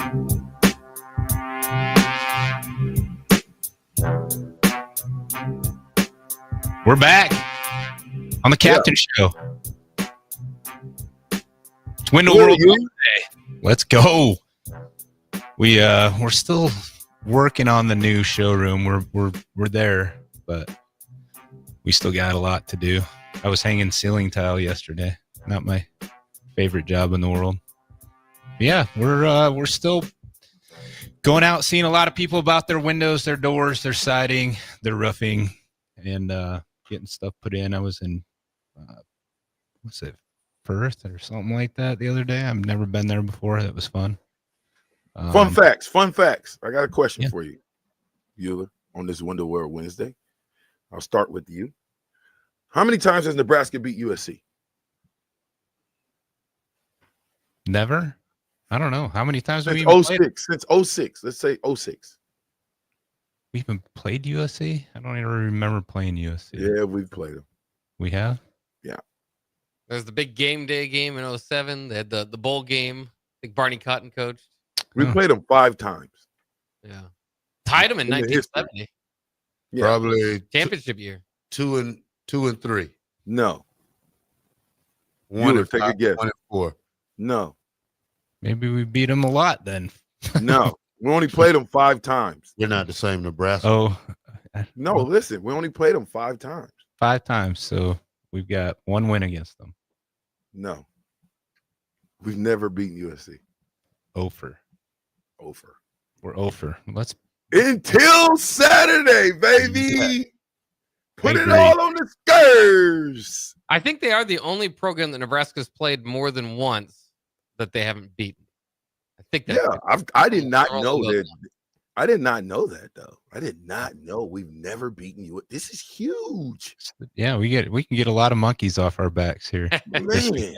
We're back on the Captain Show. It's Window World Wednesday. Let's go. We're still working on the new showroom. We're there, but we still got a lot to do. I was hanging ceiling tile yesterday. Not my favorite job in the world. But yeah, we're still going out, seeing a lot of people about their windows, their doors, their siding, their roofing, and getting stuff put in. I was in what's it, Perth or something like that the other day. I've never been there before. That was fun. Fun facts. I got a question for you, Bueller, on this Window World Wednesday. I'll start with you. How many times has Nebraska beat USC? Never. I don't know. How many times have we Since even 06. played? Since 06. Let's say 06. We even played USC? I don't even remember playing USC. Yeah, we've played them. We have? Yeah. There's the big game day game in 07. They had the bowl game. I think Barney Cotton coached. We played them 5 times. Yeah. Tied them in 1970. Yeah. Probably Championship year. 2 and 3. No. 1 and take a 5, guess. 1 and 4. No. Maybe we beat them a lot then. No. We only played them 5 times. We're not the same Nebraska. Oh. No, listen. We only played them 5 times. 5 times. So we've got 1 win against them. No. We've never beaten USC. Ofer. We're Ofer. Let's until Saturday, baby. Put it agree. all on the Skurs. I think they are the only program that Nebraska's played more than once that they haven't beaten. I think that's I did not know that. I did not know that though. I did not know we've never beaten you. This is huge. Yeah, we can get a lot of monkeys off our backs here. Man.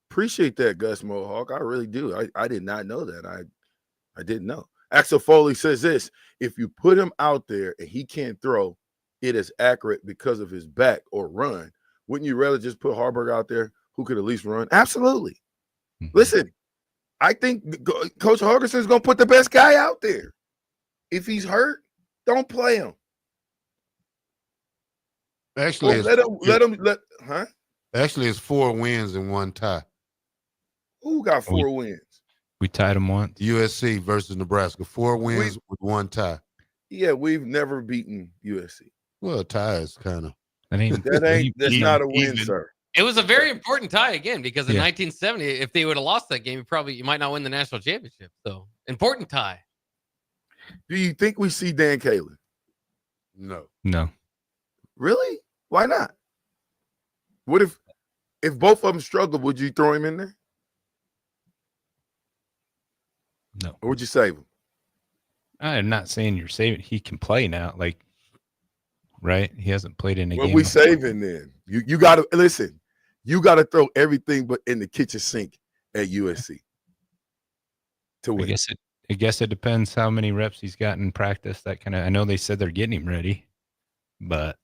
Appreciate that, Gus Mohawk. I really do. I did not know that. I didn't know. Axel Foley says this: if you put him out there and he can't throw it is accurate because of his back or run, wouldn't you rather just put Harburg out there who could at least run? Absolutely. Listen, I think Coach Hargreaves is going to put the best guy out there. If he's hurt, don't play him. Actually, Actually, it's 4 wins and 1 tie. Who got 4 wins? We tied them once. USC versus Nebraska. 4 wins with 1 tie. Yeah, we've never beaten USC. Well, tie is kind of. That's not a win, sir. It was a very important tie again because in 1970, if they would have lost that game, you might not win the national championship. So important tie. Do you think we see Dan Kalen? No. Really? Why not? What if both of them struggle? Would you throw him in there? No. Or would you save him? I'm not saying you're saving. He can play now, right? He hasn't played in a game. What we saving then? You got to listen. You got to throw everything but in the kitchen sink at USC to win. I guess it depends how many reps he's got in practice. That kind of. I know they said they're getting him ready, but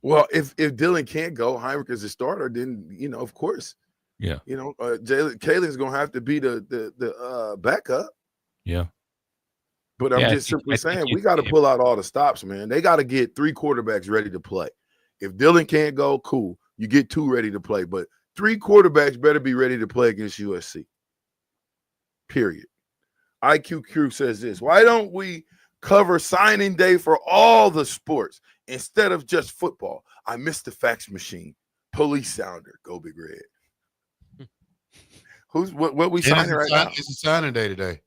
well, if Dylan can't go, Heinrich is a starter. Then of course. Yeah. Kalen's gonna have to be the backup. Yeah. But I'm just simply saying we got to pull out all the stops, man. They got to get 3 quarterbacks ready to play. If Dylan can't go, cool. You get 2 ready to play, but 3 quarterbacks better be ready to play against USC. Period. IQQ says this: why don't we cover signing day for all the sports instead of just football? I missed the fax machine. Police sounder. Go Big Red. What we signing right now? It's a signing day today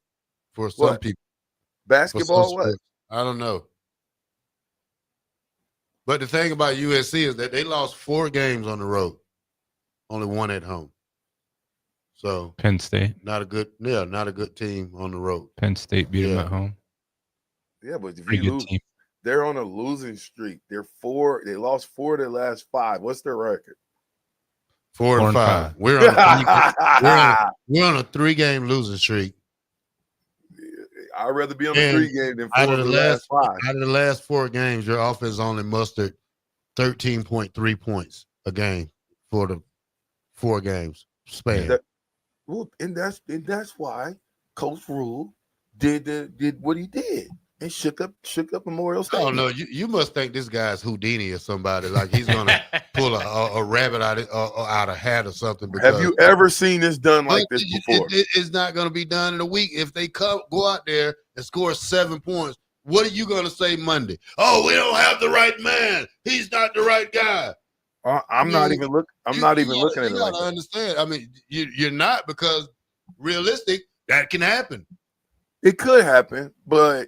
for some people. Basketball, what? I don't know. But the thing about USC is that they lost 4 games on the road, only 1 at home. So Penn State, not a good team on the road. Penn State beat them at home. Yeah, but if Pretty you good lose, team. they're on a losing streak. They lost 4 of their last 5. What's their record? 4 and 5. We're on a 3-game losing streak. I'd rather be on the 3 game than 4 of the last 5. Out of the last 4 games, your offense only mustered 13.3 points a game for the 4 games span. And that's why Coach Rule did what he did. and shook up Memorial I Stadium. don't know. You must think this guy's Houdini or somebody. Like he's gonna pull a rabbit out of a hat or something. Have you ever seen this done like this before? It's not going to be done in a week. If they go out there and score 7 points, what are you going to say Monday? Oh, we don't have the right man. He's not the right guy. I'm not even looking at it. You got to understand. I mean, you're not, because realistic, that can happen. It could happen, but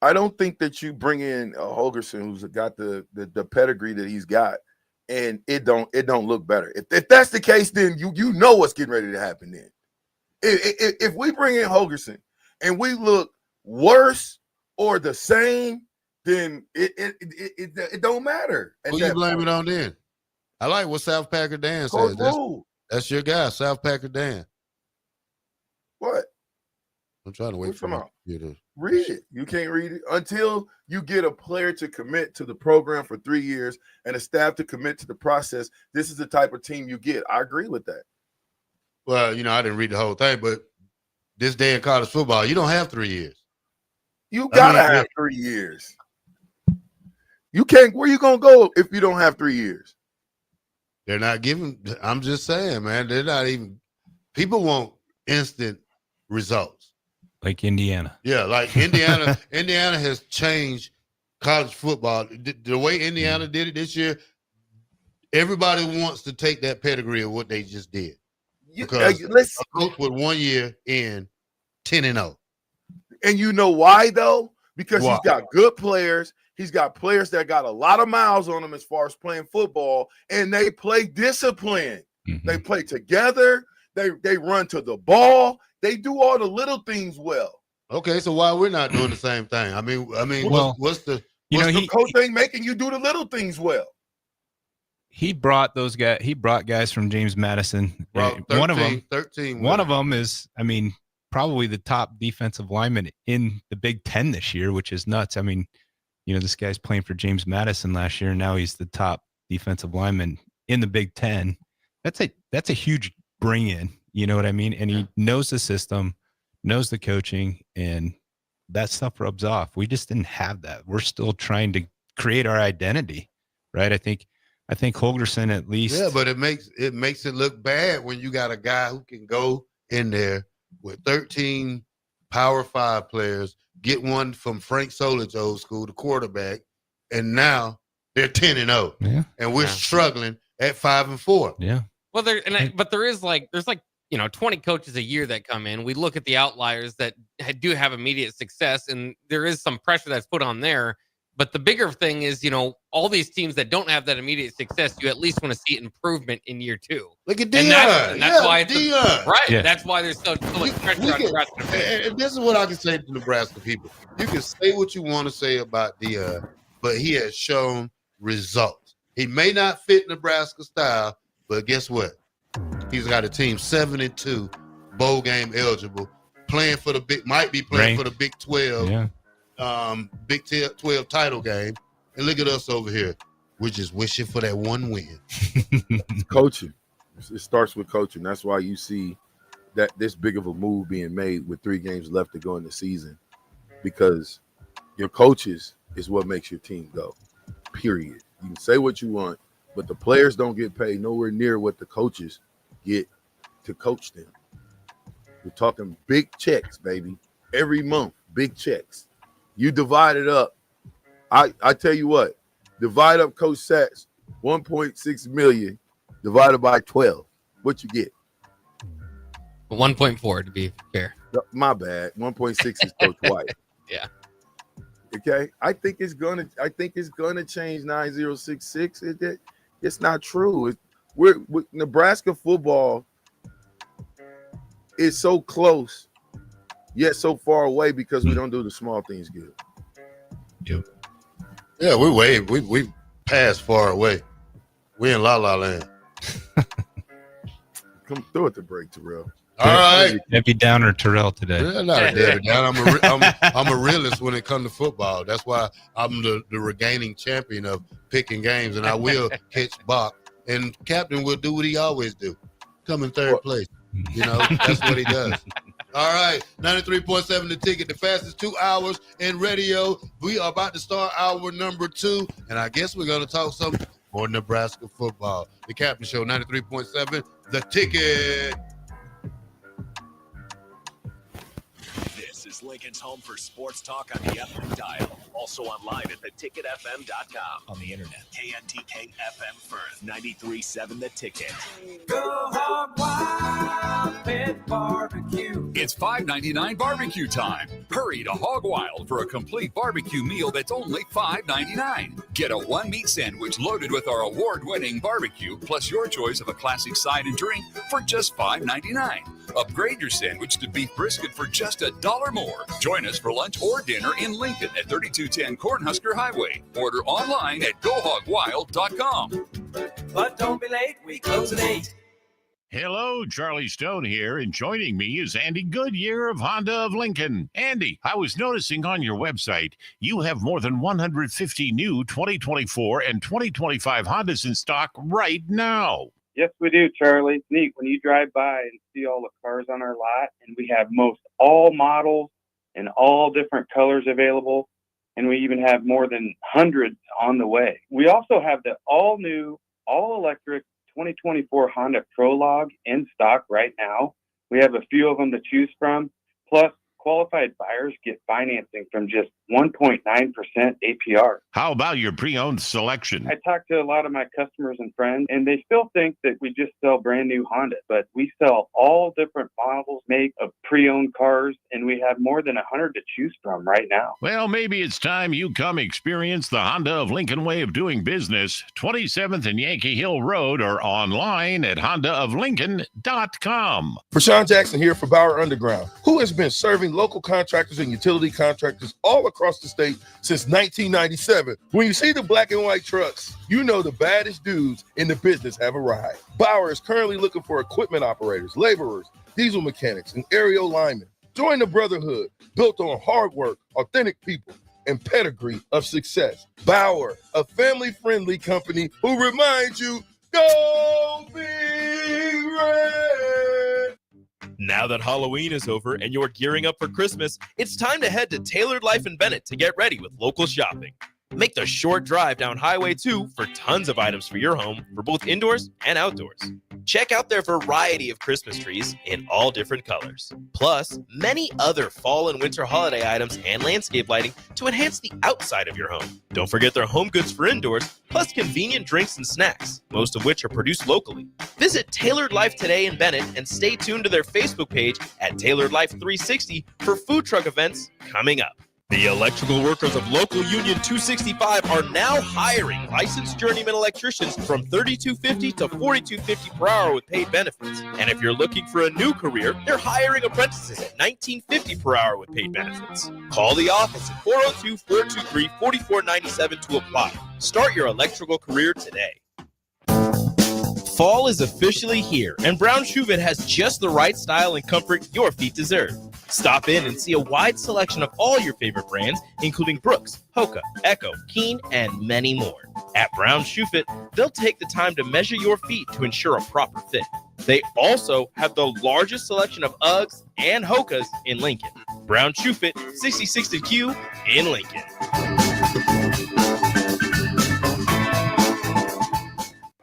I don't think that you bring in a Holgerson who's got the pedigree that he's got, and it don't look better. If that's the case, then you know what's getting ready to happen. Then, if we bring in Holgerson and we look worse or the same, then it don't matter. Who you blame it on then? I like what South Packer Dan says. That's your guy, South Packer Dan. What? I'm trying to wait for you to read it. You can't read it until you get a player to commit to the program for 3 years and a staff to commit to the process. This is the type of team you get. I agree with that. Well, I didn't read the whole thing, but this day in college football, you don't have 3 years. You gotta have 3 years. You can't. Where you gonna go if you don't have 3 years? They're not giving. I'm just saying, man. They're not even. People want instant results. Like Indiana. Yeah, like Indiana. Indiana has changed college football. The way Indiana did it this year, everybody wants to take that pedigree of what they just did. Because a coach with 1 year in 10-0. And you know why, though? Because he's got good players. He's got players that got a lot of miles on them as far as playing football, and they play discipline. Mm-hmm. They play together. They run to the ball. They do all the little things well. Okay, so why we're not doing the same thing? I mean, what's the coach ain't making you do the little things well? He brought those guys. He brought guys from James Madison. 13, one of them, 13. One of them is, probably the top defensive lineman in the Big Ten this year, which is nuts. This guy's playing for James Madison last year, and now he's the top defensive lineman in the Big Ten. That's a huge bring in. You know what I mean? And he knows the system, knows the coaching, and that stuff rubs off. We just didn't have that. We're still trying to create our identity, right? I think Holgerson at least. Yeah, but it makes it look bad when you got a guy who can go in there with 13 Power 5 players, get one from Frank Solich old school, the quarterback, and now they're 10-0. Yeah. And we're struggling at 5-4. Yeah. Well, there's 20 coaches a year that come in. We look at the outliers that do have immediate success, and there is some pressure that's put on there. But the bigger thing is, all these teams that don't have that immediate success, you at least want to see improvement in year 2. Look at Deion. And that's why it's Deion. right. Yeah. That's why there's so much pressure on Nebraska. And this is what I can say to Nebraska people. You can say what you want to say about Deion, but he has shown results. He may not fit Nebraska style, but guess what? He's got a team 7-2, bowl game eligible, playing for the Big 12. Yeah. Big 12 title game, and look at us over here. We're just wishing for that one win. It's coaching. It starts with coaching. That's why you see that this big of a move being made with 3 games left to go in the season, because your coaches is what makes your team go, period. You can say what you want, but the players don't get paid nowhere near what the coaches get to coach them. We're talking big checks, baby. Every month, big checks. You divide it up. I tell you what, divide up Coach Sachs, $1.6 million divided by 12. What you get? 1.4 to be fair. My bad. 1.6 is Coach White. Yeah. Okay. I think it's gonna change 9066. It's not true. We're Nebraska football is so close, yet so far away because we don't do the small things good. Yep. Yeah, we passed far away. We in La La Land. Come through at the break, Terrell. All right. Debbie Downer Terrell today. Yeah, not a Debbie Downer. I'm a realist when it comes to football. That's why I'm the regaining champion of picking games, and I will catch Bach. And Captain will do what he always do, come in third place. That's what he does. All right, 93.7 The Ticket, the fastest 2 hours in radio. We are about to start hour number 2, and I guess we're going to talk some more Nebraska football. The Captain Show, 93.7 The Ticket. This is Lincoln's home for sports talk on the FM dial. Also online at theticketfm.com. On the internet, KNTK FM Firth, 93.7 The Ticket. Go hog wild with barbecue. It's $5.99 barbecue time. Hurry to Hog Wild for a complete barbecue meal that's only $5.99. Get a one-meat sandwich loaded with our award-winning barbecue, plus your choice of a classic side and drink for just $5.99. Upgrade your sandwich to beef brisket for just $1 more. Join us for lunch or dinner in Lincoln at 3210 Cornhusker Highway. Order online at GoHogWild.com. But don't be late, we close at 8. Hello, Charlie Stone here, and joining me is Andy Goodyear of Honda of Lincoln. Andy, I was noticing on your website you have more than 150 new 2024 and 2025 Hondas in stock right now. Yes, we do, Charlie. It's neat when you drive by and see all the cars on our lot, and we have most all models and all different colors available, and we even have more than hundreds on the way. We also have the all-new, all-electric 2024 Honda Prologue in stock right now. We have a few of them to choose from, plus qualified buyers get financing from just 1.9% APR. How about your pre-owned selection? I talked to a lot of my customers and friends, and they still think that we just sell brand new Honda, but we sell all different models, make of pre-owned cars, and we have more than 100 to choose from right now. Well, maybe it's time you come experience the Honda of Lincoln way of doing business. 27th and Yankee Hill Road, or online at hondaoflincoln.com. Rashawn Jackson here for Bauer Underground, who has been serving local contractors and utility contractors all across the state since 1997. When you see the black and white trucks, you know the baddest dudes in the business have arrived. Bauer is currently looking for equipment operators, laborers, diesel mechanics, and aerial linemen. Join the brotherhood built on hard work, authentic people, and pedigree of success. Bauer, a family-friendly company who reminds you, go Big Red! Now that Halloween is over and you're gearing up for Christmas, it's time to head to Tailored Life in Bennett to get ready with local shopping. Make the short drive down Highway 2 for tons of items for your home for both indoors and outdoors. Check out their variety of Christmas trees in all different colors. Plus, many other fall and winter holiday items and landscape lighting to enhance the outside of your home. Don't forget their home goods for indoors, plus convenient drinks and snacks, most of which are produced locally. Visit Tailored Life today in Bennett and stay tuned to their Facebook page at Tailored Life 360 for food truck events coming up. The electrical workers of Local Union 265 are now hiring licensed journeyman electricians from $32.50 to $42.50 per hour with paid benefits. And if you're looking for a new career, they're hiring apprentices at $19.50 per hour with paid benefits. Call the office at 402-423-4497 to apply. Start your electrical career today. Fall is officially here, and Brown Shoe Fit has just the right style and comfort your feet deserve. Stop in and see a wide selection of all your favorite brands, including Brooks, Hoka, Echo, Keen, and many more. At Brown Shoe Fit, they'll take the time to measure your feet to ensure a proper fit. They also have the largest selection of Uggs and Hokas in Lincoln. Brown Shoe Fit, 6060 Q in Lincoln.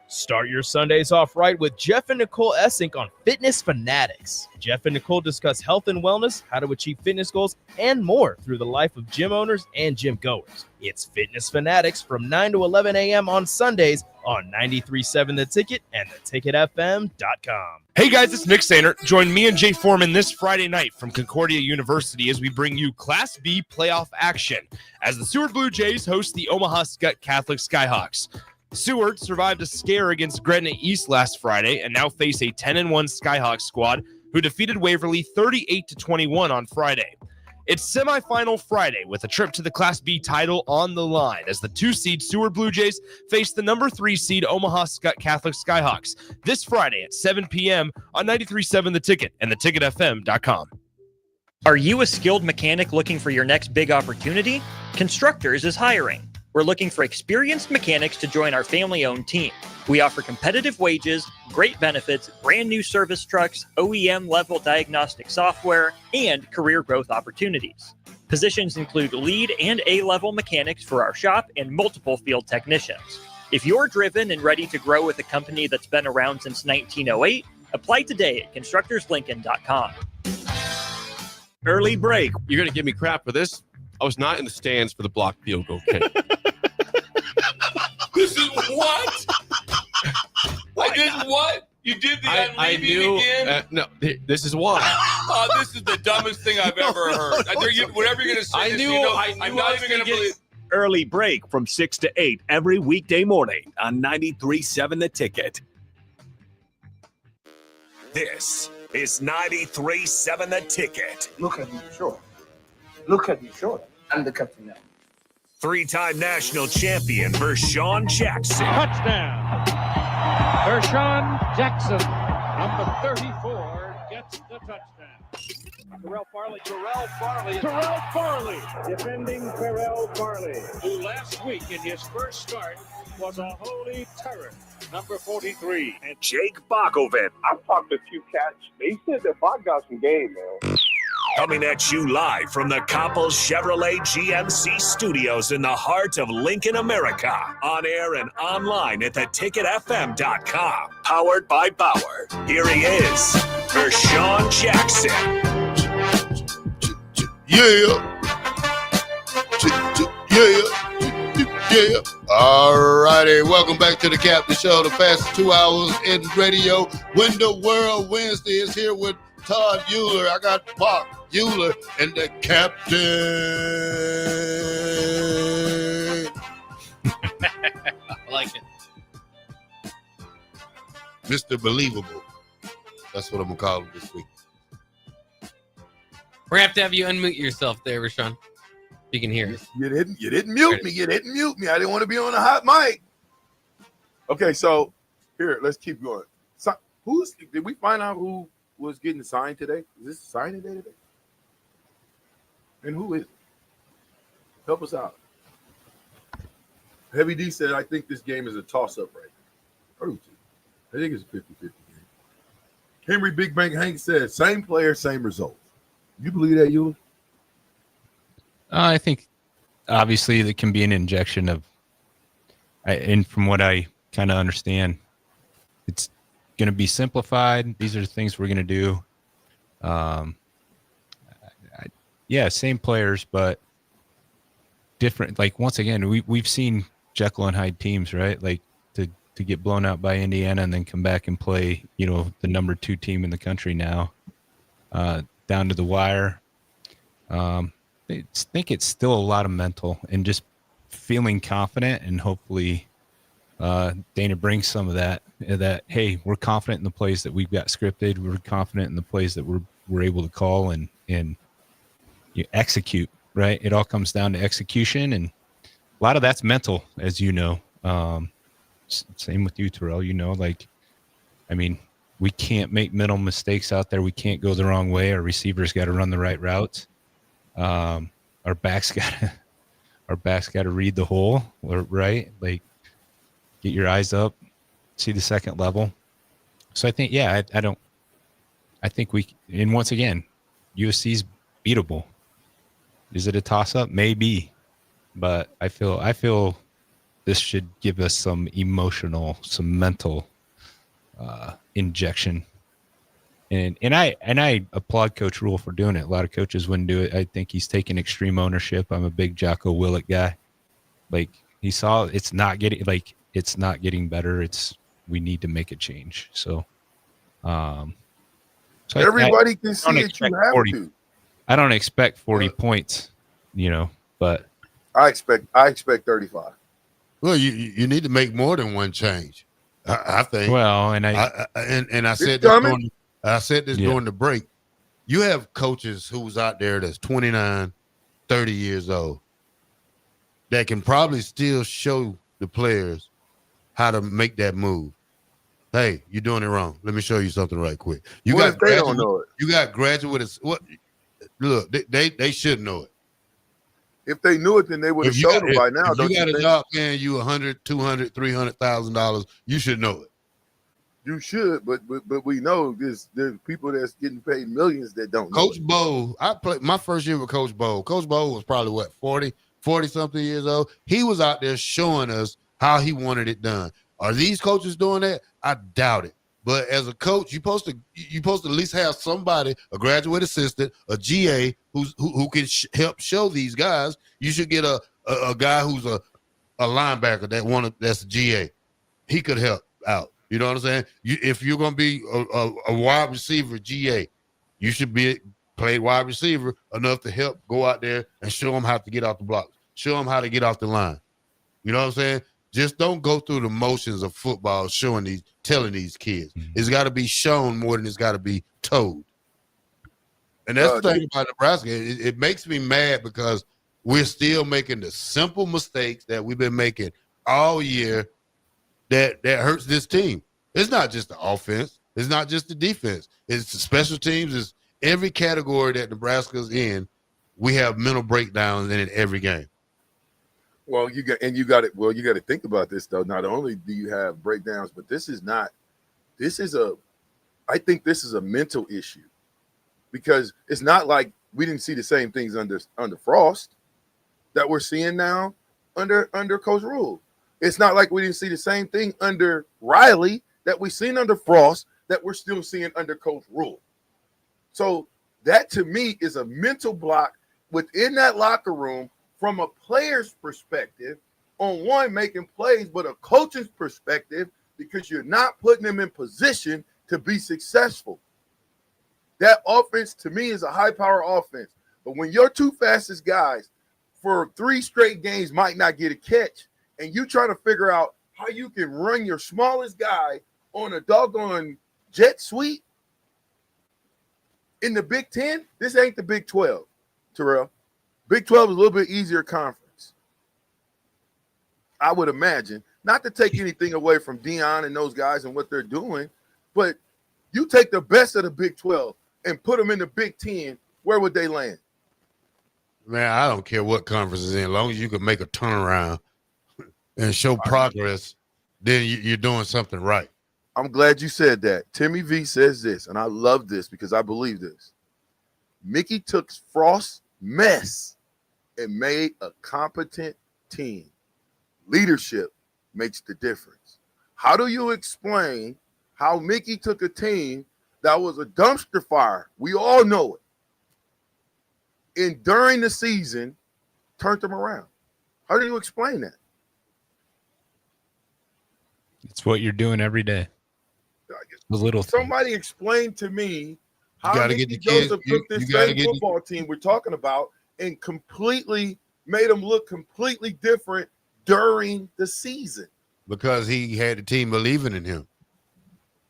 Start your Sundays off right with Jeff and Nicole Essink on Fitness Fanatics. Jeff and Nicole discuss health and wellness, how to achieve fitness goals, and more through the life of gym owners and gym goers. It's Fitness Fanatics from 9 to 11 a.m. on Sundays on 93.7 The Ticket and theticketfm.com. Hey guys, it's Nick Sainer. Join me and Jay Foreman this Friday night from Concordia University as we bring you Class B playoff action as the Seward Blue Jays host the Omaha Catholic Skyhawks. Seward survived a scare against Gretna East last Friday and now face a 10-1 Skyhawks squad who defeated Waverly 38-21 on Friday. It's semifinal Friday with a trip to the Class B title on the line as the 2-seed Seward Blue Jays face the number 3 seed Omaha Catholic Skyhawks this Friday at 7 p.m. on 93.7 The Ticket and theticketfm.com. Are you a skilled mechanic looking for your next big opportunity? Constructors is hiring. We're looking for experienced mechanics to join our family-owned team. We offer competitive wages, great benefits, brand new service trucks, OEM-level diagnostic software, and career growth opportunities. Positions include lead and A-level mechanics for our shop and multiple field technicians. If you're driven and ready to grow with a company that's been around since 1908, apply today at constructorslincoln.com. Early break. You're going to give me crap for this? I was not in the stands for the blocked field goal kick. This is what? I did what? You did the I knew. again? No, this is why. Oh, this is the dumbest thing I've ever heard. Whatever you're going to say, I knew. I'm not even going to believe. Early break from 6 to 8 every weekday morning on 93.7 The Ticket. This is 93.7 The Ticket. Look at him short. Look at him short. I'm the captain now. Three-time national champion Vershawn Jackson. Touchdown. Vershawn Jackson, number 34, gets the touchdown. Terrell Farley, defending Terrell Farley, who last week in his first start was a holy terror, number 43. And Jake Bakovic. I've talked to a few cats. They said that Bach got some game, man. Coming at you live from the Coppel Chevrolet GMC studios in the heart of Lincoln, America. On air and online at theticketfm.com. Powered by Bauer. Here he is, Vershawn Jackson. Yeah. Yeah. All righty. Welcome back to the Captain Show, the fastest 2 hours in radio. Window World Wednesday is here with Todd Euler. I got Pop Euler and the captain. I like it. Mr. Believable. That's what I'm going to call him this week. We're going to have you unmute yourself there, Rashawn. You can hear us. You didn't mute me. You didn't mute me. I didn't want to be on a hot mic. Okay, so here, let's keep going. So, did we find out who was getting signed today? Is this signing day today? And who is it? Help us out. Heavy D said, I think this game is a toss-up right now. I think it's a 50-50 game. Henry Big Bank Hank said, same player, same result. You believe that, Ewan? I think obviously there can be an injection of, and from what I kind of understand, it's going to be simplified. These are the things we're going to do. Yeah, same players, but different. Like, once again, we've seen Jekyll and Hyde teams, right? Like to get blown out by Indiana and then come back and play, the number 2 team in the country now, down to the wire. I think it's still a lot of mental and just feeling confident, and hopefully Dana brings some of that, hey, we're confident in the plays that we've got scripted. We're confident in the plays that we're able to call and you execute, right? It all comes down to execution, and a lot of that's mental, as you know. Same with you, Terrell. We can't make mental mistakes out there. We can't go the wrong way. Our receivers got to run the right routes. Our backs got to read the hole, right? Like, get your eyes up, see the second level. So I think, I think and once again, USC's beatable. Is it a toss-up? Maybe, but I feel this should give us some emotional, some mental injection. And I applaud Coach Rule for doing it. A lot of coaches wouldn't do it. I think he's taking extreme ownership. I'm a big Jocko Willett guy. Like, he saw it's not getting better. We need to make a change. So everybody can see that you have 40, to. I don't expect 40 points, but I expect 35. Well, you need to make more than one change, I think. Well, and I said this during the break. You have coaches who's out there that's 29, 30 years old that can probably still show the players how to make that move. Hey, you're doing it wrong. Let me show you something right quick. You got graduates. What? Look, they should know it. If they knew it, then they would have showed them by now. If don't you got you a think? job paying you $100,000, $200,000, $300,000, you should know it. You should, but we know there's people that's getting paid millions that don't know. Coach Bowe, I played my first year with Coach Bowe. Coach Bowe was probably what 40 something years old. He was out there showing us how he wanted it done. Are these coaches doing that? I doubt it. But as a coach, you're supposed to at least have somebody, a graduate assistant, a GA who can help show these guys. You should get a guy who's a linebacker that's a GA. He could help out. You know what I'm saying? If you're going to be a wide receiver GA, you should play wide receiver enough to help go out there and show them how to get off the blocks, show them how to get off the line. You know what I'm saying? Just don't go through the motions of football telling these kids. It's got to be shown more than it's got to be told. And that's the thing about Nebraska. It makes me mad because we're still making the simple mistakes that we've been making all year that hurts this team. It's not just the offense. It's not just the defense. It's the special teams. It's every category that Nebraska's in. We have mental breakdowns in it every game. Well, you got to think about this though. Not only do you have breakdowns, but I think this is a mental issue because it's not like we didn't see the same things under Frost that we're seeing now under Coach Rule. It's not like we didn't see the same thing under Riley that we seen under Frost that we're still seeing under Coach Rule. So that to me is a mental block within that locker room from a player's perspective on one making plays, but a coach's perspective because you're not putting them in position to be successful. That offense to me is a high power offense. But when your two fastest guys for 3 straight games might not get a catch, and you try to figure out how you can run your smallest guy on a doggone jet sweep in the Big Ten, this ain't the Big 12, Terrell. Big 12 is a little bit easier conference. I would imagine. Not to take anything away from Dion and those guys and what they're doing, but you take the best of the Big 12 and put them in the Big 10, where would they land? Man, I don't care what conference is in. As long as you can make a turnaround and show progress, then you're doing something right. I'm glad you said that. Timmy V says this, and I love this because I believe this. Mickey took Frost's mess and made a competent team. Leadership makes the difference. How do you explain how Mickey took a team that was a dumpster fire? We all know it. And during the season, turned them around. How do you explain that? It's what you're doing every day. The little Somebody explain to me how Mickey kids, Joseph took this same football team we're talking about and completely made them look completely different during the season. Because he had the team believing in him.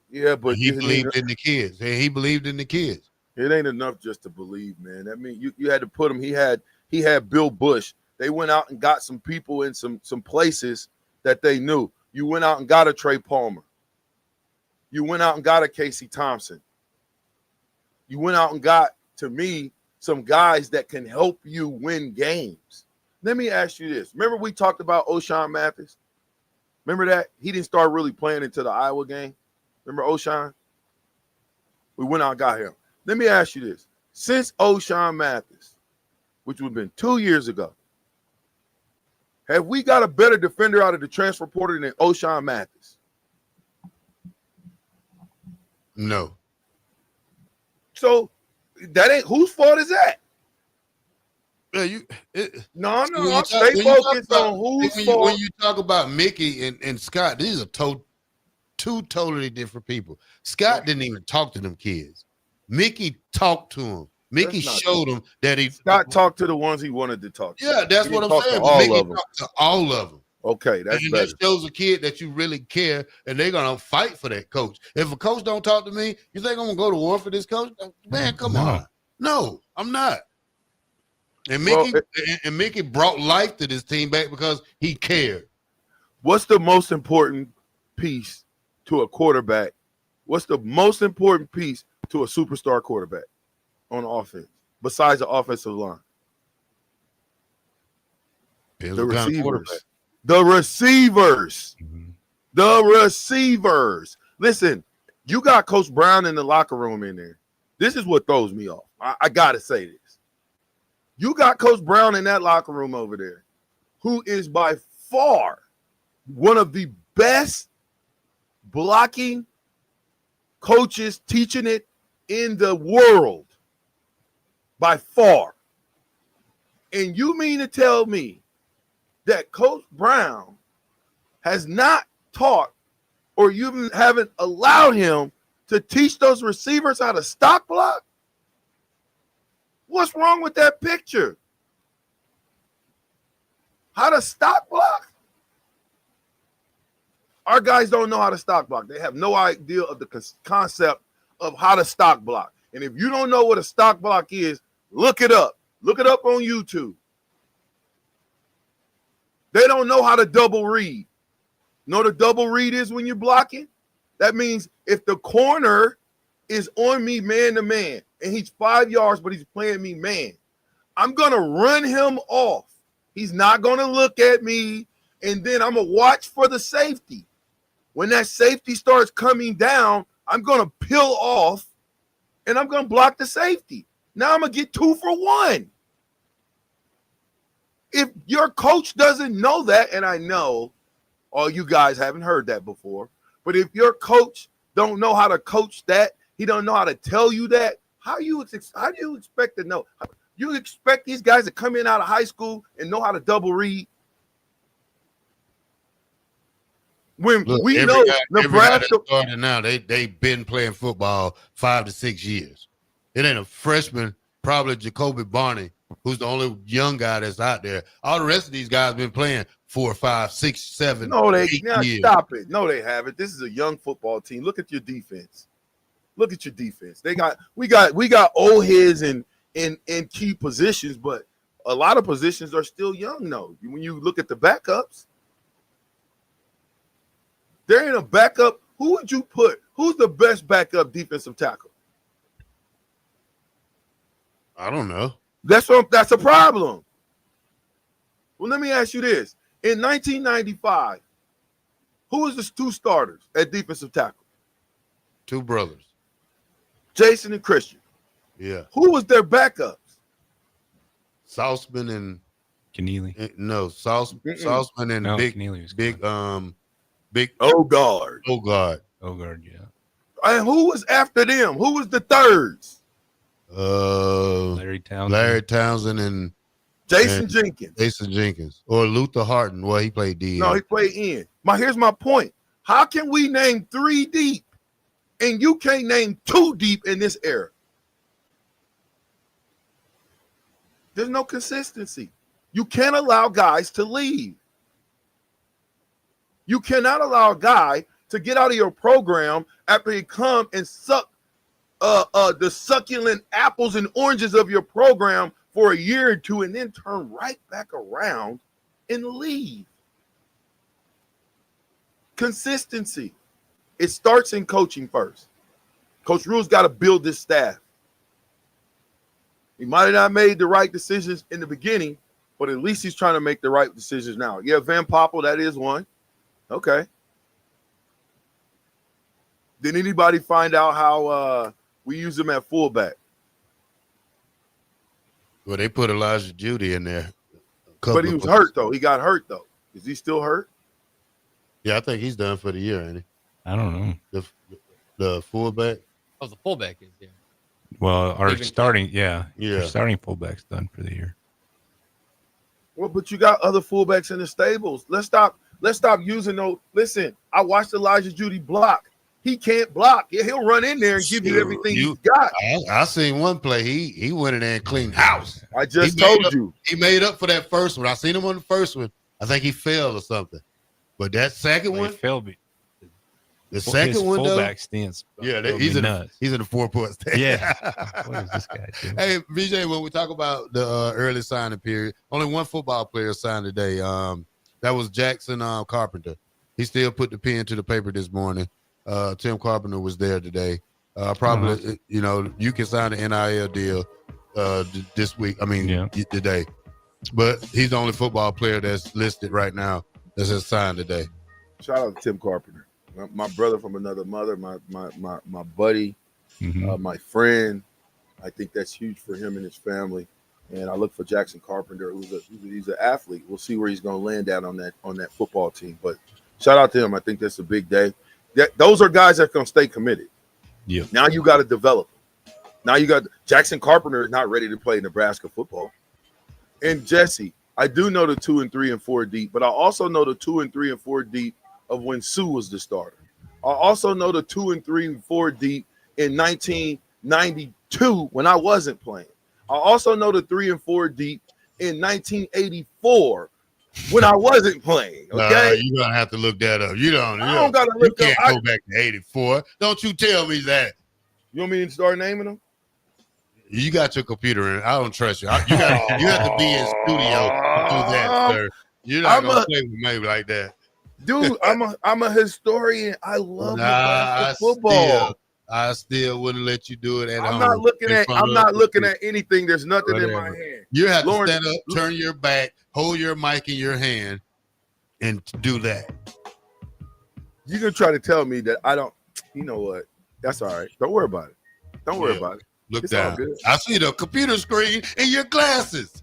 Yeah, but he believed in the kids. He believed in the kids. It ain't enough just to believe, man. I mean, you had to put him. He had Bill Bush. They went out and got some people in some places that they knew. You went out and got a Trey Palmer. You went out and got a Casey Thompson. You went out and got, to me, some guys that can help you win games. Let me ask you this. Remember we talked about O'Shawn Mathis? Remember that? He didn't start really playing until the Iowa game. Remember O'Shawn? We went out and got him. Let me ask you this. Since O'Shawn Mathis, which would have been 2 years ago, have we got a better defender out of the transfer portal than O'Shawn Mathis? No. So that ain't whose fault is that? Yeah, No. Stay focused on whose fault. When you talk about Mickey and Scott, these are two totally different people. Scott didn't even talk to them kids. Mickey talked to them. Mickey showed them that Scott talked to the ones he wanted to talk to. Yeah, that's what I'm saying. Mickey talked to all of them. Okay, that's and better. that shows a kid that you really care, and they're gonna fight for that coach. If a coach don't talk to me, you think I'm gonna go to war for this coach? Man, come on. No, I'm not. And Mickey brought life to this team back because he cared. What's the most important piece to a quarterback? What's the most important piece to a superstar quarterback on offense besides the offensive line? The receivers. The receivers. The receivers. Listen, you got Coach Brown in the locker room in there. This is what throws me off. I got to say this. You got Coach Brown in that locker room over there, who is by far one of the best blocking coaches teaching it in the world. By far. And you mean to tell me that Coach Brown has not taught or you haven't allowed him to teach those receivers how to stock block? What's wrong with that picture? How to stock block? Our guys don't know how to stock block. They have no idea of the concept of how to stock block. And if you don't know what a stock block is, look it up. Look it up on YouTube. They don't know how to double read. Know what a double read is when you're blocking? That means if the corner is on me man to man and he's 5 yards, but he's playing me man, I'm going to run him off. He's not going to look at me, and then I'm going to watch for the safety. When that safety starts coming down, I'm going to peel off, and I'm going to block the safety. Now I'm going to get 2 for 1. If your coach doesn't know that, and I know all you guys haven't heard that before, but if your coach don't know how to coach that, he don't know how to tell you that, how do you expect to know? You expect these guys to come in out of high school and know how to double read? When Look, we know Nebraska started now, they've been playing football 5 to 6 years. It ain't a freshman, probably Jacoby Barney, who's the only young guy that's out there. All the rest of these guys been playing 4, 5, 6, 7. No, they 8 years. Stop it. No, they haven't. This is a young football team. Look at your defense. Look at your defense. We got old heads in key positions, but a lot of positions are still young. though. When you look at the backups, there ain't a backup. Who would you put? Who's the best backup defensive tackle? I don't know. That's a problem. Well, let me ask you this. In 1995, who was the 2 starters at defensive tackle? 2 brothers. Jason and Christian. Yeah. Who was their backups? Salzman and Keneally. Salzman and big Ogard. Ogard, yeah. And who was after them? Who was the thirds? Larry Townsend and Jason Jenkins. Or Luther Harton. Well, he played D. No, he played in. Here's my point. How can we name 3 deep and you can't name 2 deep in this era? There's no consistency. You can't allow guys to leave. You cannot allow a guy to get out of your program after he come and suck the succulent apples and oranges of your program for a year or 2 and then turn right back around and leave. Consistency. It starts in coaching first. Coach Rule's got to build this staff. He might have not made the right decisions in the beginning, but at least he's trying to make the right decisions now. Yeah, Van Poppel, that is one. Okay. Did anybody find out how we use him at fullback? Well, they put Elijah Judy in there. But he was hurt, though. He got hurt, though. Is he still hurt? Yeah, I think he's done for the year, ain't he? I don't know. The fullback? Oh, the fullback is, yeah. Well, our starting fullback's done for the year. Well, but you got other fullbacks in the stables. Let's stop using those. Listen, I watched Elijah Judy block. He can't block. He'll run in there and give you everything you got. I seen one play. He went in there and cleaned house. I just told you. He made up for that first one. I seen him on the first one. I think he failed or something. But that second one, failed me. The second one, fullback stance. Yeah, he's in the 4-point stance. Yeah. What is this guy doing? Hey, BJ, when we talk about the early signing period, only one football player signed today. That was Jackson Carpenter. He still put the pen to the paper this morning. Tim Carpenter was there today. Probably, you can sign an NIL deal this week. Today. but he's the only football player that's listed right now that's signed today. Shout out to Tim Carpenter, my brother from another mother, my buddy, my friend. I think that's huge for him and his family. And I look for Jackson Carpenter, he's an athlete. We'll see where he's going to land out on that football team. But shout out to him. I think that's a big day. Those are guys that are going to stay committed. Yeah. Now you got to develop them. Now you got Jackson Carpenter is not ready to play Nebraska football. And Jesse, I do know the 2 and 3 and 4 deep, but I also know the 2 and 3 and 4 deep of when Sue was the starter. I also know the 2 and 3 and 4 deep in 1992 when I wasn't playing. I also know the 3 and 4 deep in 1984 when I wasn't playing. Okay, you're gonna have to look that up. I don't gotta look you up. can't go back to 84. Don't you tell me that. You want me to start naming them? You got your computer in. I don't trust you. You have to be in studio to do that, sir. You're not gonna play with me like that, dude. I'm a historian. I love football. I still wouldn't let you do it at home. I'm not looking at anything. There's nothing in my hand. You have to stand up, turn your back, hold your mic in your hand, and do that. You can try to tell me that I don't. You know what? That's all right. Don't worry about it. Don't worry about it. Look It's down. all good. I see the computer screen in your glasses.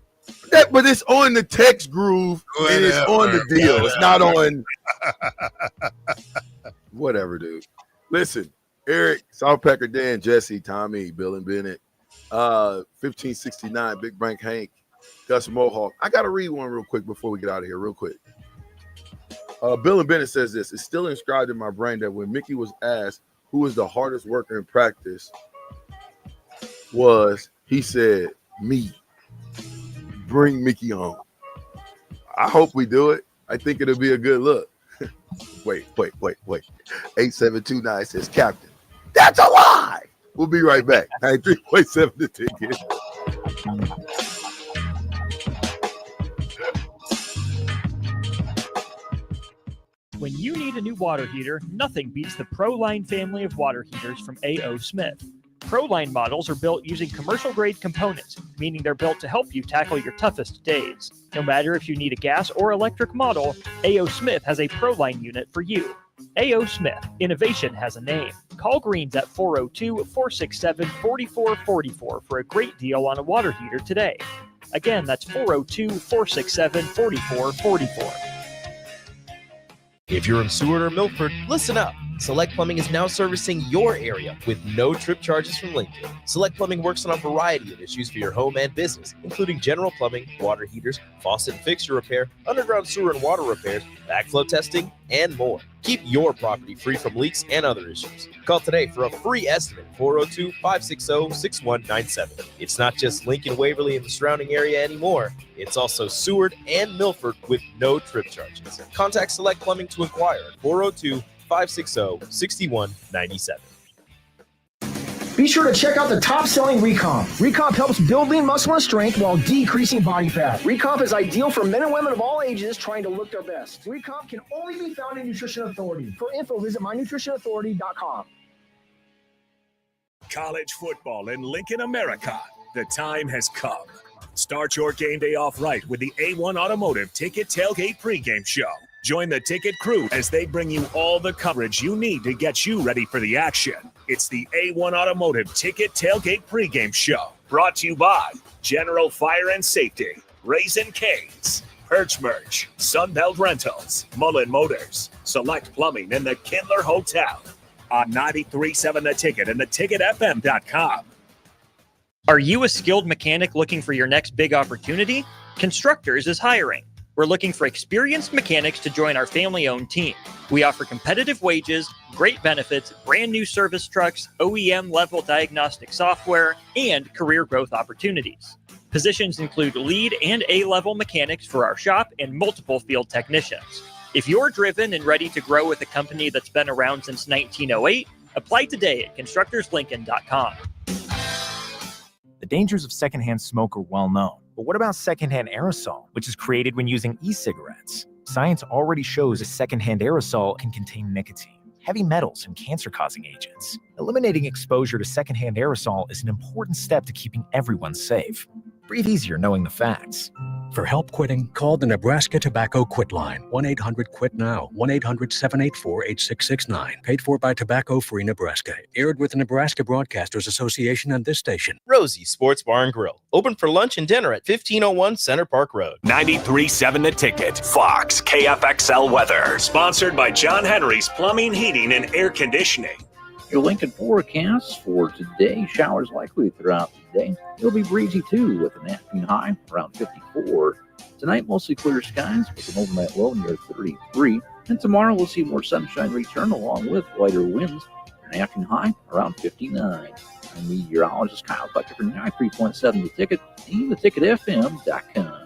But it's on the text groove and it's on the deal. It's not on whatever, dude. Listen, Eric, Southpacker Dan, Jesse, Tommy, Bill and Bennett, 1569, Big Frank Hank, Gus Mohawk. I got to read one real quick before we get out of here, real quick. Bill and Bennett says this. It's still inscribed in my brain that when Mickey was asked who was the hardest worker in practice, he said, me. Bring Mickey on. I hope we do it. I think it'll be a good look. Wait. 8729 says, Captain, that's a lie. We'll be right back. 93.7 the ticket. When you need a new water heater, nothing beats the ProLine family of water heaters from A.O. Smith. ProLine models are built using commercial-grade components, meaning they're built to help you tackle your toughest days. No matter if you need a gas or electric model, A.O. Smith has a ProLine unit for you. A.O. Smith, innovation has a name. Call Greens at 402-467-4444 for a great deal on a water heater today. Again, that's 402-467-4444. If you're in Seward or Milford, listen up. Select Plumbing is now servicing your area with no trip charges from Lincoln. Select Plumbing works on a variety of issues for your home and business, including general plumbing, water heaters, faucet and fixture repair, underground sewer and water repairs, backflow testing, and more. Keep your property free from leaks and other issues. Call today for a free estimate, 402-560-6197. It's not just Lincoln, Waverly, and the surrounding area anymore. It's also Seward and Milford with no trip charges. Contact Select Plumbing to inquire at 402-560-6197. Be sure to check out the top-selling Recomp. Recomp helps build lean muscle and strength while decreasing body fat. Recomp is ideal for men and women of all ages trying to look their best. Recomp can only be found in Nutrition Authority. For info, visit mynutritionauthority.com. College football in Lincoln, America. The time has come. Start your game day off right with the A1 Automotive Ticket Tailgate pregame show. Join the ticket crew as they bring you all the coverage you need to get you ready for the action. It's the A1 Automotive Ticket Tailgate pregame show. Brought to you by General Fire and Safety, Raisin Canes, Perch Merch, Sunbelt Rentals, Mullen Motors, Select Plumbing, and the Kindler Hotel. On 93.7 The Ticket and theticketfm.com. Are you a skilled mechanic looking for your next big opportunity? Constructors is hiring. We're looking for experienced mechanics to join our family-owned team. We offer competitive wages, great benefits, brand new service trucks, OEM-level diagnostic software, and career growth opportunities. Positions include lead and A-level mechanics for our shop and multiple field technicians. If you're driven and ready to grow with a company that's been around since 1908, apply today at constructorslincoln.com. The dangers of secondhand smoke are well known. But what about secondhand aerosol, which is created when using e-cigarettes? Science already shows a secondhand aerosol can contain nicotine, heavy metals, and cancer-causing agents. Eliminating exposure to secondhand aerosol is an important step to keeping everyone safe. Breathe easier knowing the facts. For help quitting, call the Nebraska Tobacco Quit Line, 1-800-QUIT-NOW, 1-800-784-8669. Paid for by Tobacco Free Nebraska. Aired with the Nebraska Broadcasters Association and this station. Rosie's Sports Bar and Grill, open for lunch and dinner at 1501 Center Park Road. 93.7 The Ticket. Fox KFXL weather. Sponsored by John Henry's Plumbing, Heating, and Air Conditioning. Your Lincoln forecast for today, showers likely throughout the day. It'll be breezy too with an afternoon high around 54. Tonight, mostly clear skies with an overnight low near 33. And tomorrow, we'll see more sunshine return along with lighter winds. An afternoon high around 59. I'm meteorologist Kyle Butler for 93.7 The Ticket and theticketfm.com.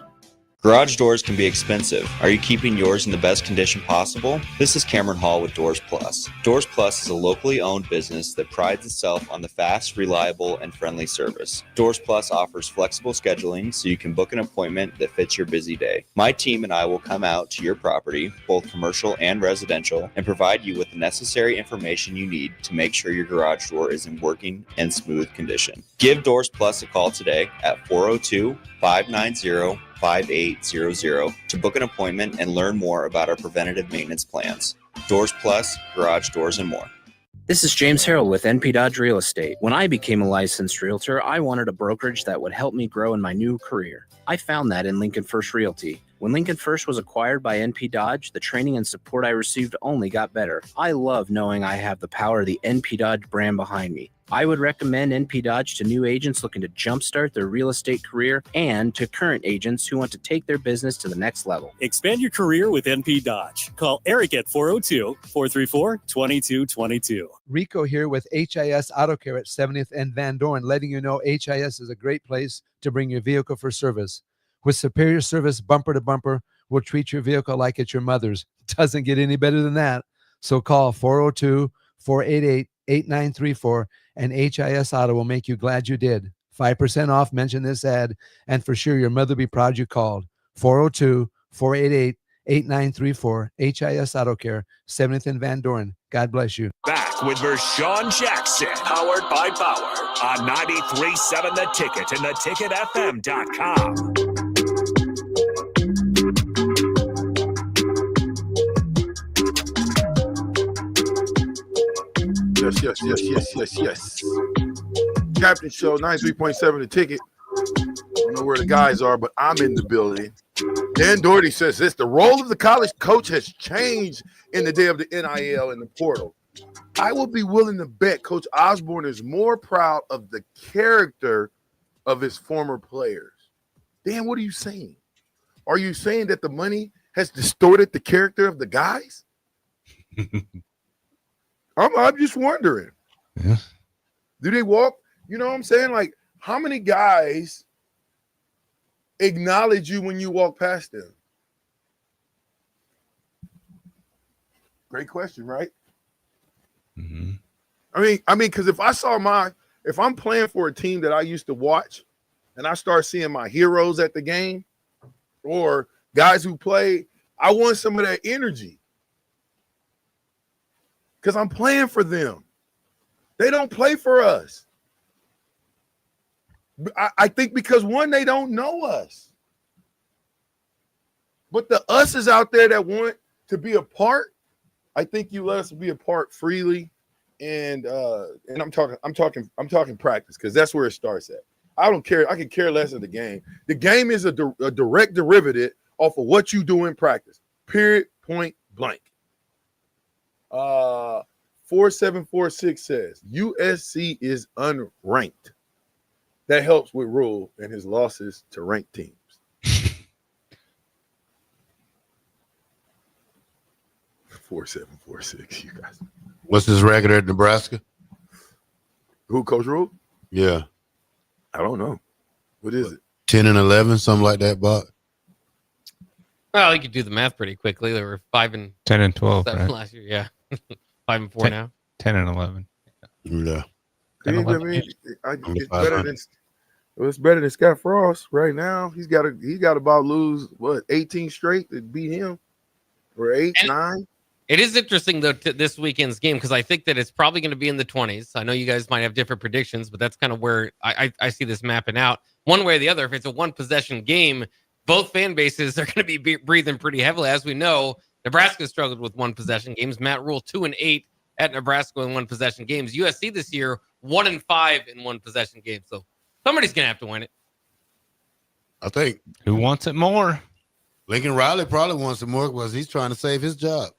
Garage doors can be expensive. Are you keeping yours in the best condition possible? This is Cameron Hall with Doors Plus. Doors Plus is a locally owned business that prides itself on the fast, reliable, and friendly service. Doors Plus offers flexible scheduling so you can book an appointment that fits your busy day. My team and I will come out to your property, both commercial and residential, and provide you with the necessary information you need to make sure your garage door is in working and smooth condition. Give Doors Plus a call today at 402-590-5800 to book an appointment and learn more about our preventative maintenance plans. Doors Plus, garage doors, and more. This is James Harrell with NP Dodge Real Estate. When I became a licensed realtor, I wanted a brokerage that would help me grow in my new career. I found that in Lincoln First Realty. When Lincoln First was acquired by NP Dodge, the training and support I received only got better. I love knowing I have the power of the NP Dodge brand behind me. I would recommend NP Dodge to new agents looking to jumpstart their real estate career and to current agents who want to take their business to the next level. Expand your career with NP Dodge. Call Eric at 402-434-2222. Rico here with HIS Auto Care at 70th and Van Dorn, letting you know HIS is a great place to bring your vehicle for service. With superior service bumper to bumper, we'll treat your vehicle like it's your mother's. Doesn't get any better than that. So call 402-488-8934 and HIS Auto will make you glad you did. 5% off, mention this ad, and for sure your mother will be proud you called. 402-488-8934, HIS Auto Care, 70th and Van Dorn. God bless you. Back with Vershawn Jackson, powered by Bauer on 93.7 The Ticket and theticketfm.com. Yes. Captain Show, 93.7 The Ticket. I don't know where the guys are, but I'm in the building. Dan Doherty says this: the role of the college coach has changed in the day of the NIL and the portal. I will be willing to bet Coach Osborne is more proud of the character of his former players. Dan, what are you saying? Are you saying that the money has distorted the character of the guys? I'm just wondering. Yeah. Do they walk? You know what I'm saying? Like, how many guys acknowledge you when you walk past them? Great question, right? Mm-hmm. I mean, because if I'm playing for a team that I used to watch, and I start seeing my heroes at the game, or guys who play, I want some of that energy. Because I'm playing for them. They don't play for us. I think because, one, they don't know us. But the us is out there that want to be a part. I think you let us be a part freely. And I'm talking practice, because that's where it starts at. I don't care. I can care less of the game. The game is a direct derivative off of what you do in practice. Period, point blank. 4746 says USC is unranked. That helps with Rule and his losses to ranked teams. 4746, you guys. What's his record at Nebraska? Who, Coach Rule? Yeah. I don't know. What is it? 10-11, something like that, Bob. Well, you could do the math pretty quickly. They were 5-12 right? last year. Yeah, 5-4 now. 10-11. Yeah. It's better than Scott Frost right now. He's got about lose 18 straight to beat him, or 9. It is interesting though this weekend's game, because I think that it's probably going to be in the 20s. I know you guys might have different predictions, but that's kind of where I see this mapping out one way or the other. If it's a one possession game, both fan bases are going to be breathing pretty heavily. As we know, Nebraska struggled with one possession games. Matt Rule 2-8 at Nebraska in one possession games. USC this year 1-5 in one possession games. So somebody's going to have to win it. I think. Who wants it more? Lincoln Riley probably wants it more because he's trying to save his job.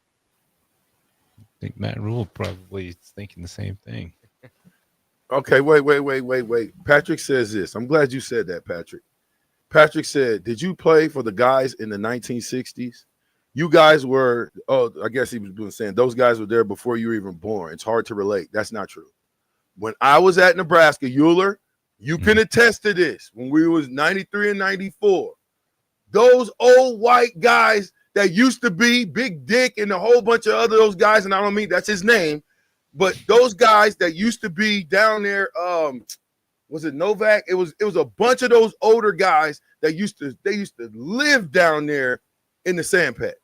I think Matt Rule probably is thinking the same thing. Okay, wait. Patrick says this. I'm glad you said that, Patrick. Patrick said, did you play for the guys in the 1960s? You guys were, I guess he was saying those guys were there before you were even born. It's hard to relate. That's not true. When I was at Nebraska, Euler, you can attest to this. When we was 93 and 94, those old white guys that used to be Big Dick and a whole bunch of other those guys, and I don't mean that's his name, but those guys that used to be down there, was it Novak? It was a bunch of those older guys that used to live down there in the sand pit.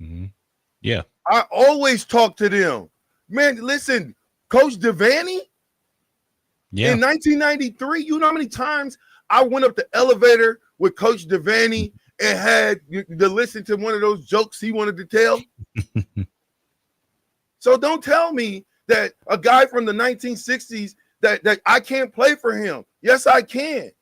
Mm-hmm. Yeah. I always talk to them. Man, listen, Coach Devaney, in 1993, you know how many times I went up the elevator with Coach Devaney and had to listen to one of those jokes he wanted to tell? So don't tell me that a guy from the 1960s that I can't play for him. Yes, I can.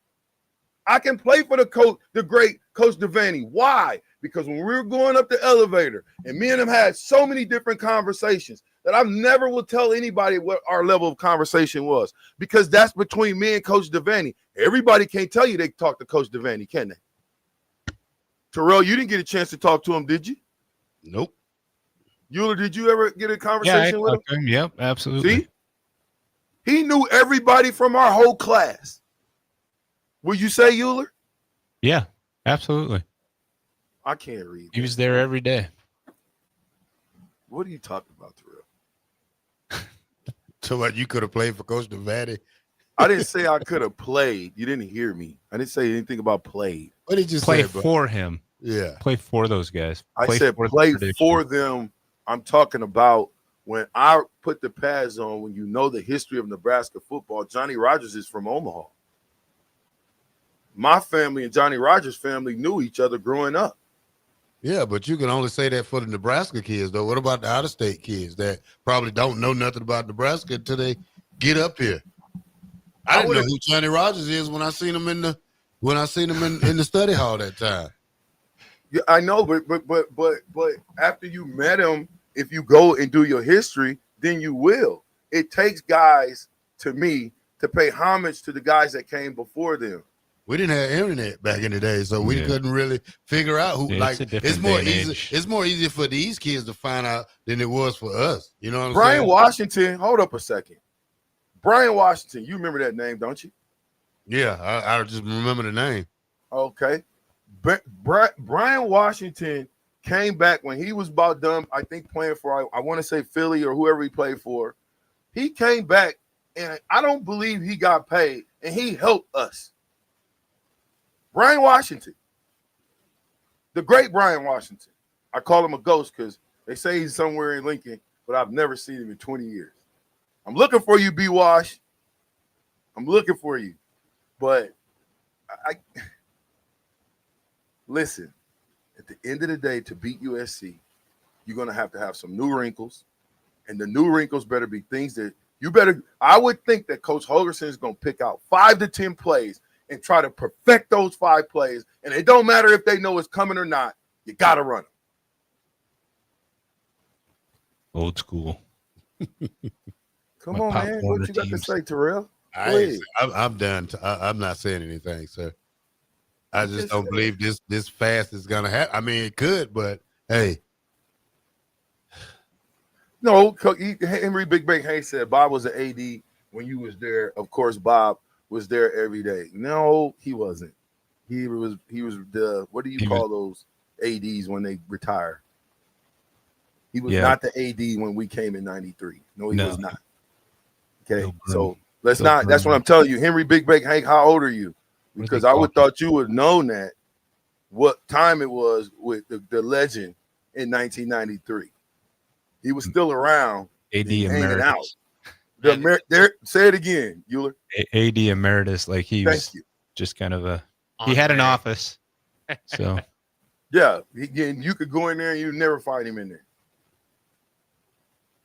I can play for the great Coach Devaney. Why? Because when we were going up the elevator and me and him had so many different conversations that I never will tell anybody what our level of conversation was, because that's between me and Coach Devaney. Everybody can't tell you they talked to Coach Devaney, can they? Terrell, you didn't get a chance to talk to him, did you? Nope. Euler, did you ever get a conversation with him? Yep, absolutely. See? He knew everybody from our whole class. Would you say, Euler? Yeah, absolutely. I can't read. He was there every day. What are you talking about, Terrell? So what, you could have played for Coach Devaney? I didn't say I could have played. You didn't hear me. I didn't say anything about played. What did you play say, bro? for him? Yeah. Play for those guys. I said play for them. I'm talking about when I put the pads on, when you know the history of Nebraska football, Johnny Rodgers is from Omaha. My family and Johnny Rodgers' family knew each other growing up. Yeah, but you can only say that for the Nebraska kids, though. What about the out-of-state kids that probably don't know nothing about Nebraska until they get up here? I didn't know who Johnny Rodgers is when I seen him in the study hall that time. Yeah, I know, but after you met him, if you go and do your history, then you will. It takes guys, to me, to pay homage to the guys that came before them. We didn't have internet back in the day, so we couldn't really figure out who. Yeah, it's more easy. It's more easy for these kids to find out than it was for us. You know what I'm Brian saying? Washington, hold up a second. Brian Washington, you remember that name, don't you? Yeah, I just remember the name. Okay. Brian Washington came back when he was about done, I think, playing for, I want to say Philly or whoever he played for. He came back, and I don't believe he got paid, and he helped us. Brian Washington, the great Brian Washington. I call him a ghost because they say he's somewhere in Lincoln, but I've never seen him in 20 years. I'm looking for you, B. Wash. I'm looking for you. But I listen, at the end of the day, to beat USC, you're going to have some new wrinkles. And the new wrinkles better be things that I would think that Coach Holgerson is going to pick out 5 to 10 plays and try to perfect those 5 plays. And it don't matter if they know it's coming or not. You got to run them. Old school. Come on, man. What you got to say, Terrell? I'm done. I'm not saying anything, sir. I just don't believe this fast is going to happen. I mean, it could, but hey. No, Henry Big Bang Hayes said Bob was an AD when you was there. Of course, Bob was there every day. No, he wasn't. He was the, what do you call those ADs when they retire? He was not the AD when we came in 93. No, he was not. Okay, so let's not. That's what I'm telling you. Henry Big Bang Hank, how old are you? Because I would thought you would have known that what time it was with the legend in 1993. He was still around. AD hanging out. Emeritus. Say it again, Euler. AD Emeritus, like he was just kind of a He had an office. So yeah, you could go in there and you never find him in there.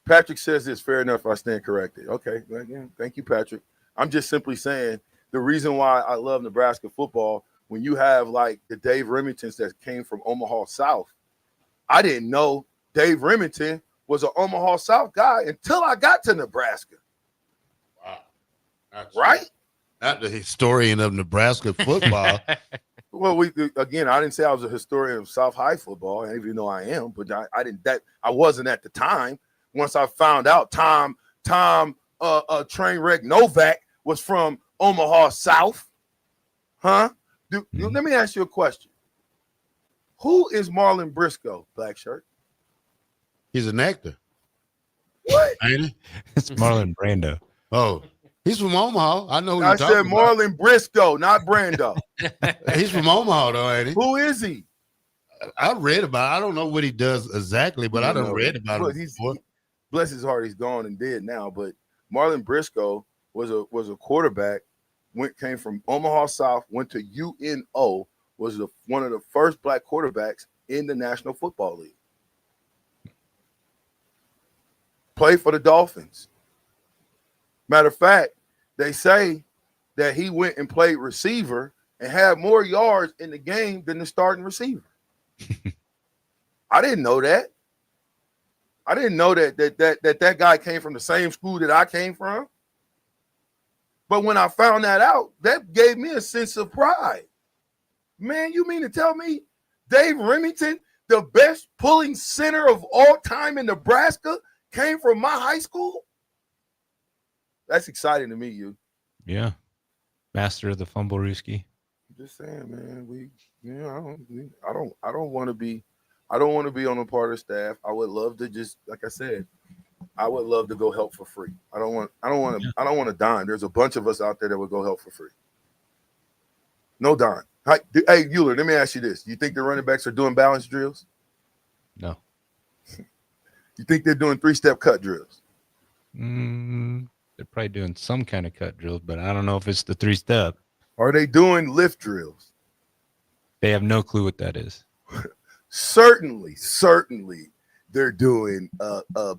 Patrick says this. Fair enough. I stand corrected. Okay. Again, thank you, Patrick. I'm just simply saying the reason why I love Nebraska football, when you have like the Dave Remingtons that came from Omaha South, I didn't know Dave Remington was an Omaha South guy until I got to Nebraska. Wow. Right? Not the historian of Nebraska football. Well, I didn't say I was a historian of South High football, even though I am, but I wasn't at the time. Once I found out Tom Trainwreck Novak was from Omaha South, huh? Let me ask you a question. Who is Marlon Briscoe, black shirt? He's an actor. What? Ain't he? It's Marlon Brando. Oh, he's from Omaha. I know who I you're said talking about. Marlon Briscoe, not Brando. He's from Omaha, though, ain't he? Who is he? I read about it. I don't know what he does exactly, but I done read about Look, him before. Bless his heart, he's gone and dead now. But Marlon Briscoe was a quarterback. Came from Omaha South, went to UNO, was one of the first black quarterbacks in the National Football League. Played for the Dolphins. Matter of fact, they say that he went and played receiver and had more yards in the game than the starting receiver. I didn't know that. I didn't know that guy came from the same school that I came from. But when I found that out, that gave me a sense of pride. Man, you mean to tell me Dave Remington, the best pulling center of all time in Nebraska, came from my high school? That's exciting to me, you. Yeah. Master of the fumble rooski. Just saying, man. I don't want to be on a part of the staff. I would love to just, like I said, I would love to go help for free. I don't want to dime. There's a bunch of us out there that would go help for free. No dime. Hey, Euler, let me ask you this. You think the running backs are doing balance drills? No. You think they're doing 3-step cut drills? They're probably doing some kind of cut drills, but I don't know if it's the 3-step. Are they doing lift drills? They have no clue what that is. Certainly they're doing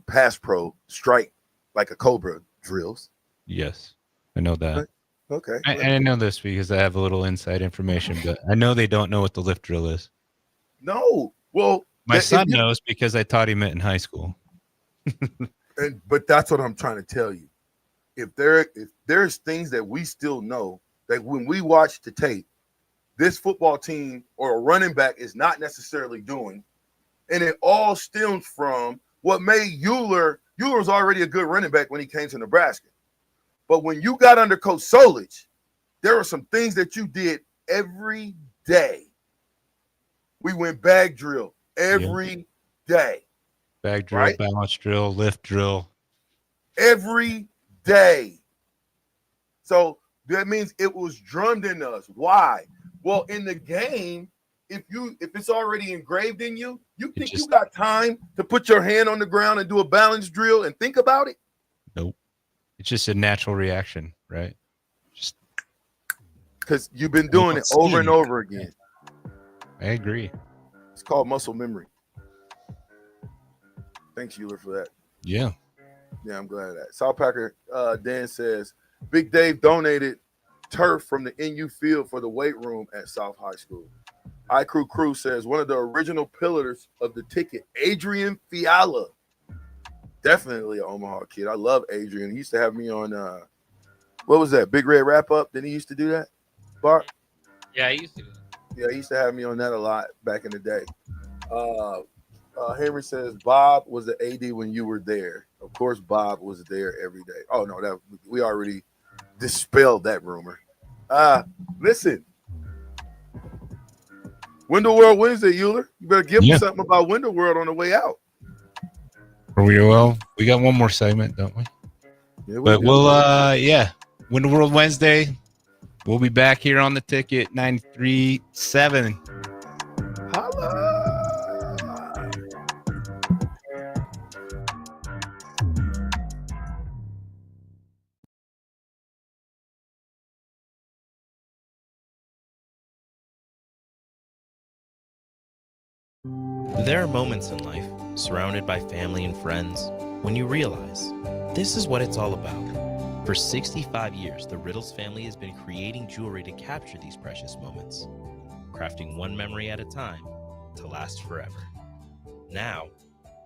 pass pro strike like a cobra drills. Yes, I know that. Okay. I know this because I have a little inside information, but I know they don't know what the lift drill is. No. Well, my son knows because I taught him it in high school. But that's what I'm trying to tell you. If there's things that we still know that when we watch the tape, this football team or a running back is not necessarily doing, and it all stems from what made Euler was already a good running back when he came to Nebraska. But when you got under Coach Solich, there were some things that you did every day. We went bag drill every day. Bag drill, right? Balance drill, lift drill. Every day. So that means it was drummed into us. Why? Well, in the game, if it's already engraved in you, you think you got time to put your hand on the ground and do a balance drill and think about it? Nope. It's just a natural reaction, right? Just because you've been doing it over and over again. I agree. It's called muscle memory. Thanks, Euler, for that. Yeah. Yeah, I'm glad of that. South Packer Dan says, Big Dave donated turf from the NU field for the weight room at South High School. iCrew says, one of the original pillars of the ticket, Adrian Fiala. Definitely an Omaha kid. I love Adrian. He used to have me on, what was that, Big Red Wrap Up? Didn't he used to do that, Bart? Yeah, he used to do that. Yeah, he used to have me on that a lot back in the day. Henry says, Bob was the AD when you were there. Of course, Bob was there every day. Oh, no, that we already dispelled that rumor. Listen. Window World Wednesday, Euler. You better give me something about Window World on the way out. We got one more segment, don't we? Yeah, but Window World Wednesday. We'll be back here on the ticket 93.7. Holla. There are moments in life, surrounded by family and friends, when you realize this is what it's all about. For 65 years, the Riddles family has been creating jewelry to capture these precious moments, crafting one memory at a time to last forever. Now,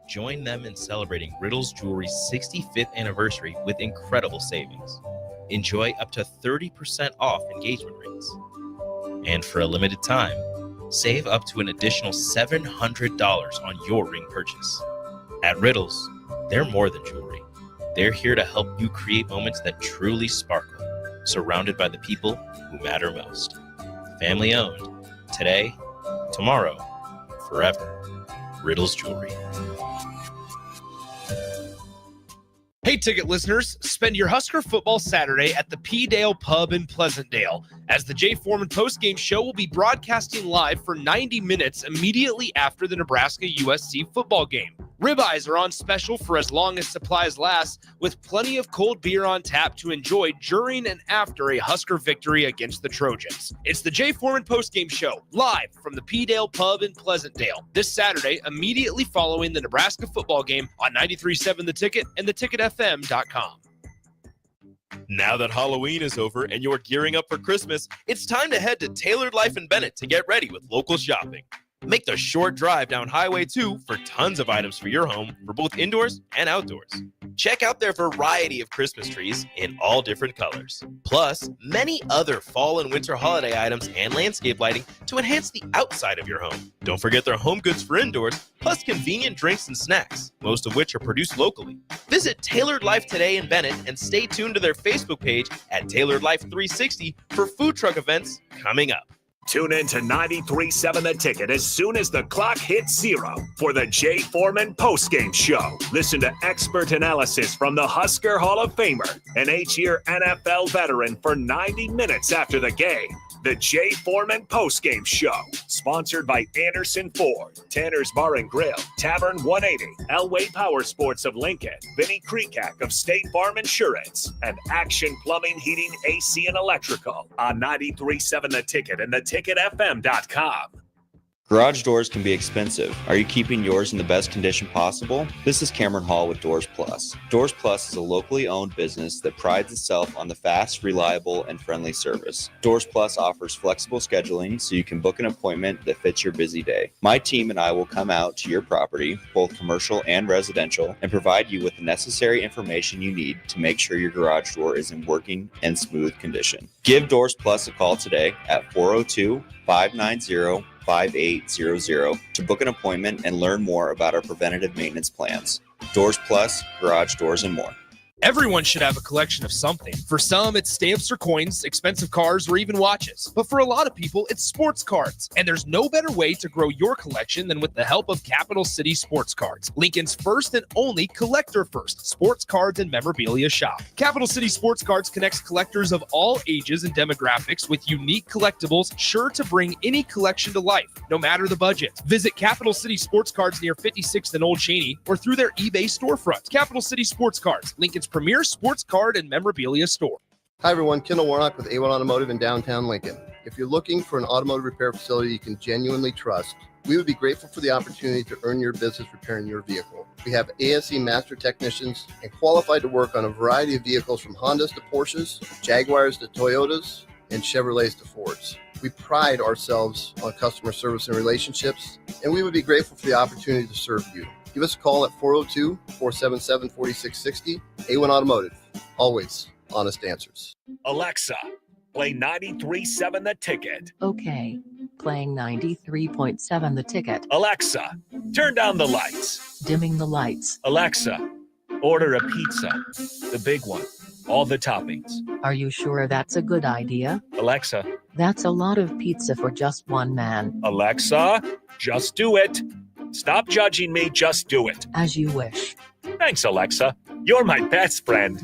join them in celebrating Riddles Jewelry's 65th anniversary with incredible savings. Enjoy up to 30% off engagement rings. And for a limited time, save up to an additional $700 on your ring purchase. At Riddles, they're more than jewelry. They're here to help you create moments that truly sparkle, surrounded by the people who matter most. Family owned. Today, tomorrow, forever. Riddles Jewelry. Hey, ticket listeners, spend your Husker football Saturday at the P. Dale Pub in Pleasantdale, as the Jay Foreman postgame show will be broadcasting live for 90 minutes immediately after the Nebraska USC football game. Ribeyes are on special for as long as supplies last, with plenty of cold beer on tap to enjoy during and after a Husker victory against the Trojans. It's the Jay Foreman postgame show, live from the P. Dale Pub in Pleasantdale, this Saturday, immediately following the Nebraska football game on 93.7 The Ticket and theticketfm.com. Now that Halloween is over and you're gearing up for Christmas, it's time to head to Tailored Life in Bennett to get ready with local shopping. Make the short drive down Highway 2 for tons of items for your home for both indoors and outdoors. Check out their variety of Christmas trees in all different colors. Plus, many other fall and winter holiday items and landscape lighting to enhance the outside of your home. Don't forget their home goods for indoors, plus convenient drinks and snacks, most of which are produced locally. Visit Tailored Life today in Bennett and stay tuned to their Facebook page at Tailored Life 360 for food truck events coming up. Tune in to 93.7 The Ticket as soon as the clock hits 0 for the Jay Foreman postgame show. Listen to expert analysis from the Husker Hall of Famer, an 8-year NFL veteran, for 90 minutes after the game. The Jay Foreman postgame show, sponsored by Anderson Ford, Tanner's Bar and Grill, Tavern 180, Elway Power Sports of Lincoln, Vinnie Kreekak of State Farm Insurance, and Action Plumbing, Heating, AC, and Electrical on 93.7 The Ticket and theticketfm.com. Garage doors can be expensive. Are you keeping yours in the best condition possible? This is Cameron Hall with Doors Plus. Doors Plus is a locally owned business that prides itself on the fast, reliable, and friendly service. Doors Plus offers flexible scheduling so you can book an appointment that fits your busy day. My team and I will come out to your property, both commercial and residential, and provide you with the necessary information you need to make sure your garage door is in working and smooth condition. Give Doors Plus a call today at 402-590-5800 to book an appointment and learn more about our preventative maintenance plans. Doors Plus, garage doors, and more. Everyone should have a collection of something. For some, it's stamps or coins, expensive cars, or even watches. But for a lot of people, it's sports cards. And there's no better way to grow your collection than with the help of Capital City Sports Cards, Lincoln's first and only collector-first sports cards and memorabilia shop. Capital City Sports Cards connects collectors of all ages and demographics with unique collectibles sure to bring any collection to life, no matter the budget. Visit Capital City Sports Cards near 56th and Old Cheney or through their eBay storefront. Capital City Sports Cards, Lincoln's premier sports card and memorabilia store. Hi everyone, Kendall Warnock with A1 Automotive in downtown Lincoln. If you're looking for an automotive repair facility you can genuinely trust, we would be grateful for the opportunity to earn your business repairing your vehicle. We have ASE master technicians and qualified to work on a variety of vehicles from Hondas to Porsches, Jaguars to Toyotas, and Chevrolets to Fords. We pride ourselves on customer service and relationships, and we would be grateful for the opportunity to serve you. Give us a call at 402-477-4660. A1 Automotive. Always honest answers. Alexa, play 93.7 The Ticket. Okay. Playing 93.7 The Ticket. Alexa, turn down the lights. Dimming the lights. Alexa, order a pizza. The big one. All the toppings. Are you sure that's a good idea? Alexa. That's a lot of pizza for just one man. Alexa, just do it. Stop judging me, just do it. As you wish. Thanks, Alexa. You're my best friend.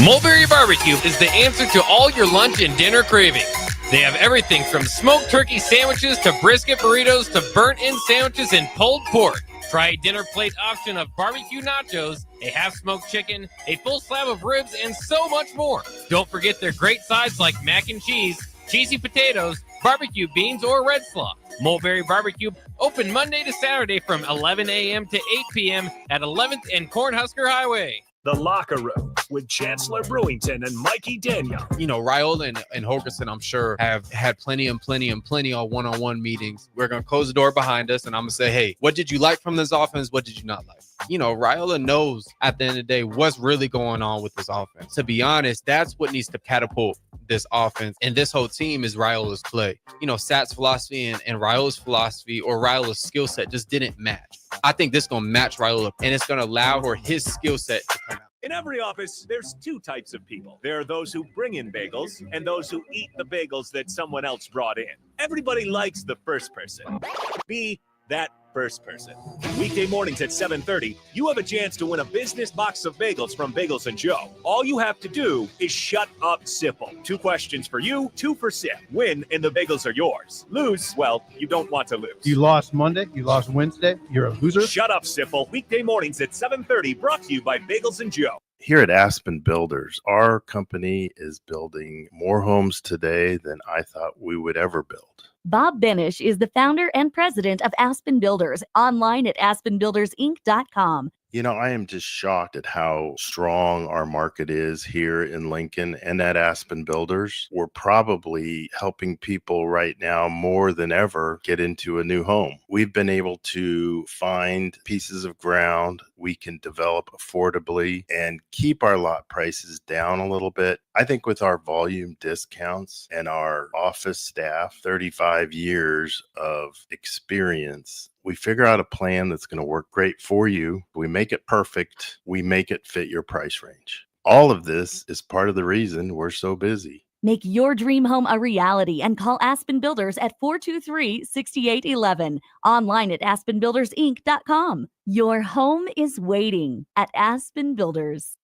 Mulberry Barbecue is the answer to all your lunch and dinner cravings. They have everything from smoked turkey sandwiches to brisket burritos to burnt-in sandwiches and pulled pork. Try a dinner plate option of barbecue nachos, a half-smoked chicken, a full slab of ribs, and so much more. Don't forget their great sides like mac and cheese, cheesy potatoes, barbecue beans, or red slaw. Mulberry Barbecue open Monday to Saturday from 11 a.m. to 8 p.m. at 11th and Cornhusker Highway. The Locker Room with Chancellor Brewington and Mikey Daniel. You know, Raiola and Holgerson, I'm sure, have had plenty of one-on-one meetings. We're going to close the door behind us, and I'm going to say, hey, what did you like from this offense? What did you not like? You know, Raiola knows at the end of the day what's really going on with this offense. To be honest, that's what needs to catapult this offense. And this whole team is Raiola's play. You know, Sat's philosophy and Raiola's philosophy or Raiola's skill set just didn't match. I think this is going to match Raiola, and it's going to allow for his skill set to come out. In every office, there's two types of people. There are those who bring in bagels and those who eat the bagels that someone else brought in. Everybody likes the first person. Be that first person. Weekday mornings at 7:30, you have a chance to win a business box of bagels from Bagels & Joe. All you have to do is shut up, Sipple. 2 questions for you, 2 for Sip. Win, and the bagels are yours. Lose, well, you don't want to lose. You lost Monday, you lost Wednesday, you're a loser. Shut up, Sipple. Weekday mornings at 7:30, brought to you by Bagels & Joe. Here at Aspen Builders, our company is building more homes today than I thought we would ever build. Bob Benish is the founder and president of Aspen Builders, online at aspenbuildersinc.com. You know, I am just shocked at how strong our market is here in Lincoln and at Aspen Builders. We're probably helping people right now more than ever get into a new home. We've been able to find pieces of ground we can develop affordably and keep our lot prices down a little bit. I think with our volume discounts and our office staff, 35 years of experience, we figure out a plan that's going to work great for you. We make it perfect. We make it fit your price range. All of this is part of the reason we're so busy. Make your dream home a reality and call Aspen Builders at 423-6811. Online at aspenbuildersinc.com. Your home is waiting at Aspen Builders.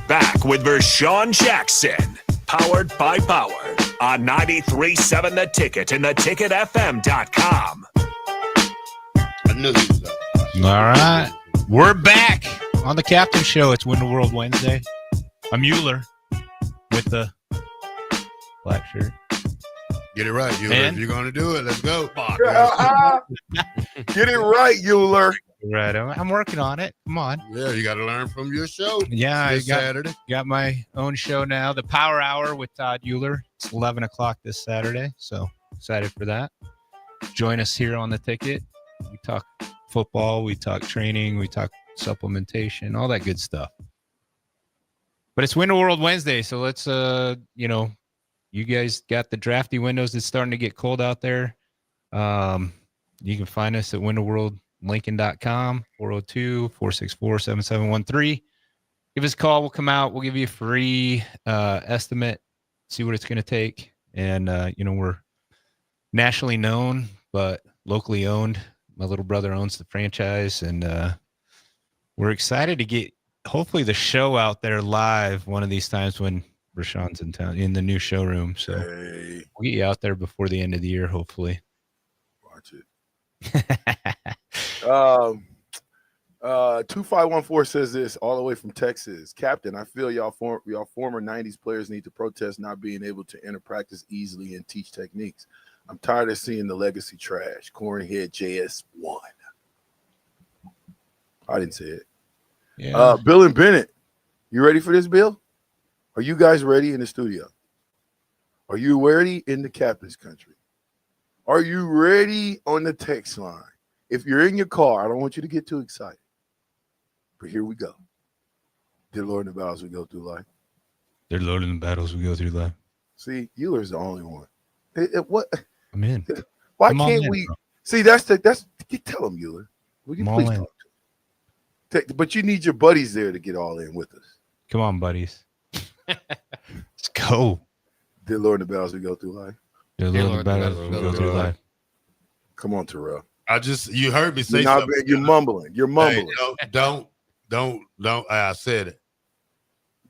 Back with Vershawn Jackson, powered by Power on 93.7 The Ticket and theticketfm.com. I knew he was up. All right. We're back on the Captain Show. It's Win the World Wednesday. I'm Euler with the black shirt. Get it right, Euler. And? If you're going to do it, let's go. Get it right, Euler. Right. I'm working on it. Come on. Yeah, you got to learn from your show. Yeah, I Saturday. got my own show now, the Power Hour with Todd Euler. It's 11 o'clock this Saturday, so excited for that. Join us here on the Ticket. We talk football, we talk training, we talk supplementation, all that good stuff. But it's Window World Wednesday, so let's, you guys got the drafty windows. It's starting to get cold out there. You can find us at windowworldlincoln.com, 402-464-7713. Give us a call. We'll come out. We'll give you a free estimate, see what it's going to take. And, we're nationally known, but locally owned. My little brother owns the franchise, and we're excited to get, hopefully, the show out there live one of these times when Rashawn's in town, in the new showroom. So we'll get you out there before the end of the year, hopefully. Watch it. 2514 says this all the way from Texas. Captain, I feel y'all former 90s players need to protest not being able to enter practice easily and teach techniques. I'm tired of seeing the legacy trash. Cornhead JS1. I didn't say it. Yeah. Bill and Bennett, you ready for this, Bill? Are you guys ready in the studio? Are you ready in the captain's country? Are you ready on the text line? If you're in your car, I don't want you to get too excited. But here we go. Dear Lord, in the battles we go through life. Dear Lord, in the battles we go through life. See, Euler's the only one. What? I'm in. Why I'm can't in, we? bro. See, that's tell him, Euler. Will you I'm please all in. talk to him? But you need your buddies there to get all in with us. Come on, buddies. Let's go. Dear Lord, in the battles we go through life. Dear Lord, in the battles we go through life. Come on, Terrell. You heard me say You're not- something. You're mumbling. You're mumbling. Hey, don't. I said it.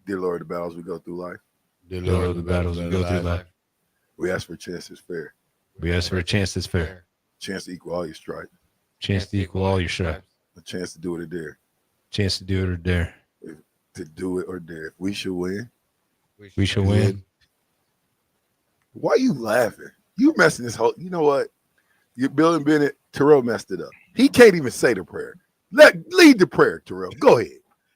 Dear Lord, the battles we go through life. Dear Dear Lord, the battles we go through life. We ask for a chance that's fair. We ask for a chance that's fair. Chance to equal all your stripes. Chance to equal all your stripes. A chance to do it or dare. Chance to do it or dare. To do it or dare. We should win. We shall win. Why are you laughing? You messing this whole. You know what? You Bill and Bennett, Terrell messed it up. He can't even say the prayer. Lead the prayer, Terrell. Go ahead.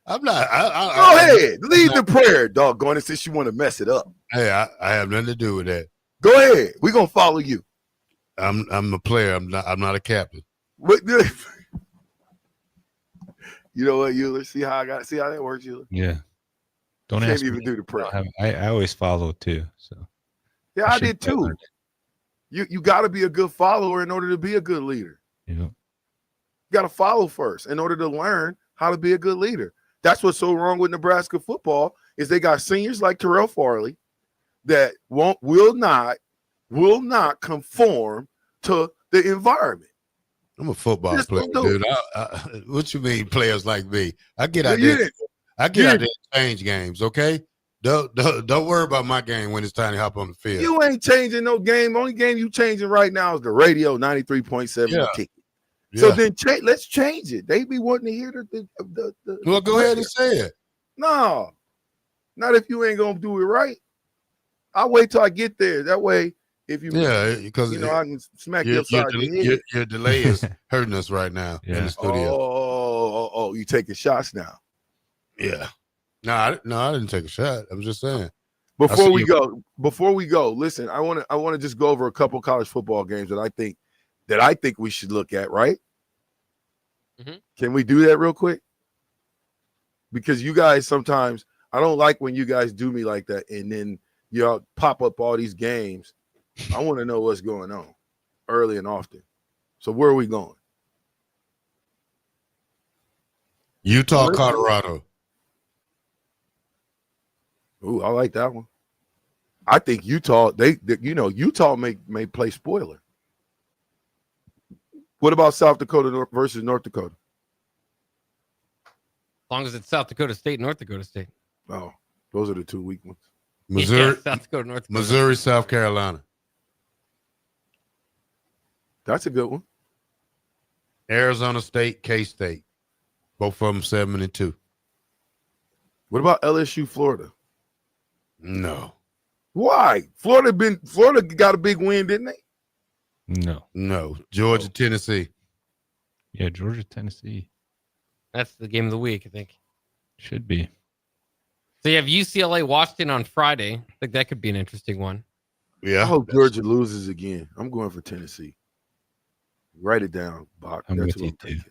I'm not. Go ahead. Lead the prayer, doggone it, since you want to mess it up. Hey, I have nothing to do with that. Go ahead. We're gonna follow you. I'm a player. I'm not a captain. What? You know what, Euler? See how that works, Euler? Yeah. Don't Can't ask even me. do the prayer. I always follow too. So Yeah, I did too. You got to be a good follower in order to be a good leader. Yeah. You got to follow first in order to learn how to be a good leader. That's what's so wrong with Nebraska football is they got seniors like Terrell Farley that will not conform to the environment. I'm a football Just player, don't do dude. What you mean, players like me? I get out Yeah, there. I get out there and change games. Okay, don't worry about my game when it's time to hop on the field. You ain't changing no game. Only game you changing right now is the radio 93.7 Yeah. ticket. Yeah. So then let's change it. They be wanting to hear the Well, go ahead and say it. No, not if you ain't gonna do it right. I'll wait till I get there. That way, if you because I can smack you upside the head. Your delay is hurting us right now in the studio. Oh, you taking shots now? Yeah. No, I didn't take a shot. I'm just saying. Before we go, listen. I want to just go over a couple college football games that I think we should look at. Right? Mhm. Can we do that real quick? Because you guys sometimes I don't like when you guys do me like that, and then y'all pop up all these games. I want to know what's going on early and often. So where are we going? Utah, Colorado. Ooh, I like that one. I think Utah. Utah may play spoiler. What about South Dakota versus North Dakota? As long as it's South Dakota State, North Dakota State. Oh, those are the two weak ones. Missouri, Yeah, South Dakota, North Dakota. Missouri, South Carolina. That's a good one. Arizona State, K-State. Both of them 7-2. What about LSU, Florida? No. Why? Florida got a big win, didn't they? No. Georgia, Tennessee. Yeah, Georgia, Tennessee. That's the game of the week, I think. Should be. So you have UCLA, Washington on Friday. I think that could be an interesting one. Yeah. I hope Georgia loses again. I'm going for Tennessee. Write it down, Bach. I'm That's with what you I'm taking.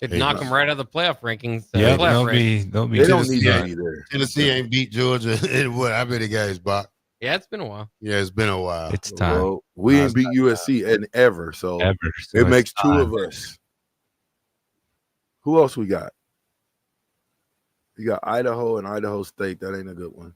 It'd knock them right out of the playoff rankings. Yeah, playoff they'll be. They don't need to be there. Tennessee ain't beat Georgia in what? How many guys, Bach? Yeah, it's been a while. Yeah, it's been a while. It's time. Well, we ain't beat USC and ever, so So it makes it's two time. of us. Who else we got? You got Idaho and Idaho State. That ain't a good one.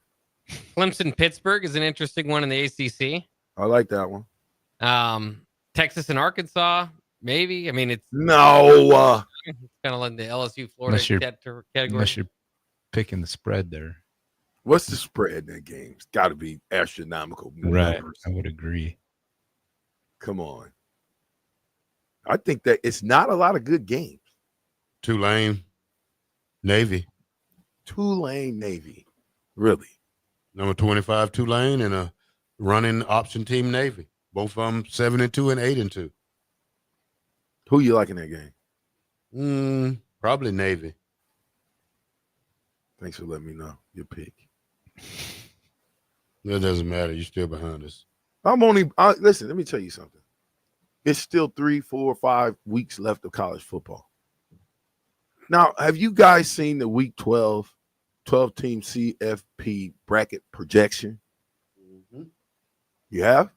Clemson, Pittsburgh is an interesting one in the ACC. I like that one. Texas and Arkansas, maybe. I mean, it's No. It's kind of like the LSU, Florida Unless you're- category. Unless you're picking the spread there. What's the spread in that game? It's got to be astronomical. Right. numbers. I would agree. Come on. I think that it's not a lot of good games. Tulane, Navy. Tulane, Navy. Really? Number 25, Tulane, and a running option team, Navy. Both of them 7-2 and 8-2. Who you like in that game? Probably Navy. Thanks for letting me know your pick. It doesn't matter. You're still behind us. Listen, let me tell you something. It's still 3, 4, 5 weeks left of college football. Now, have you guys seen the week 12 team CFP bracket projection? You have?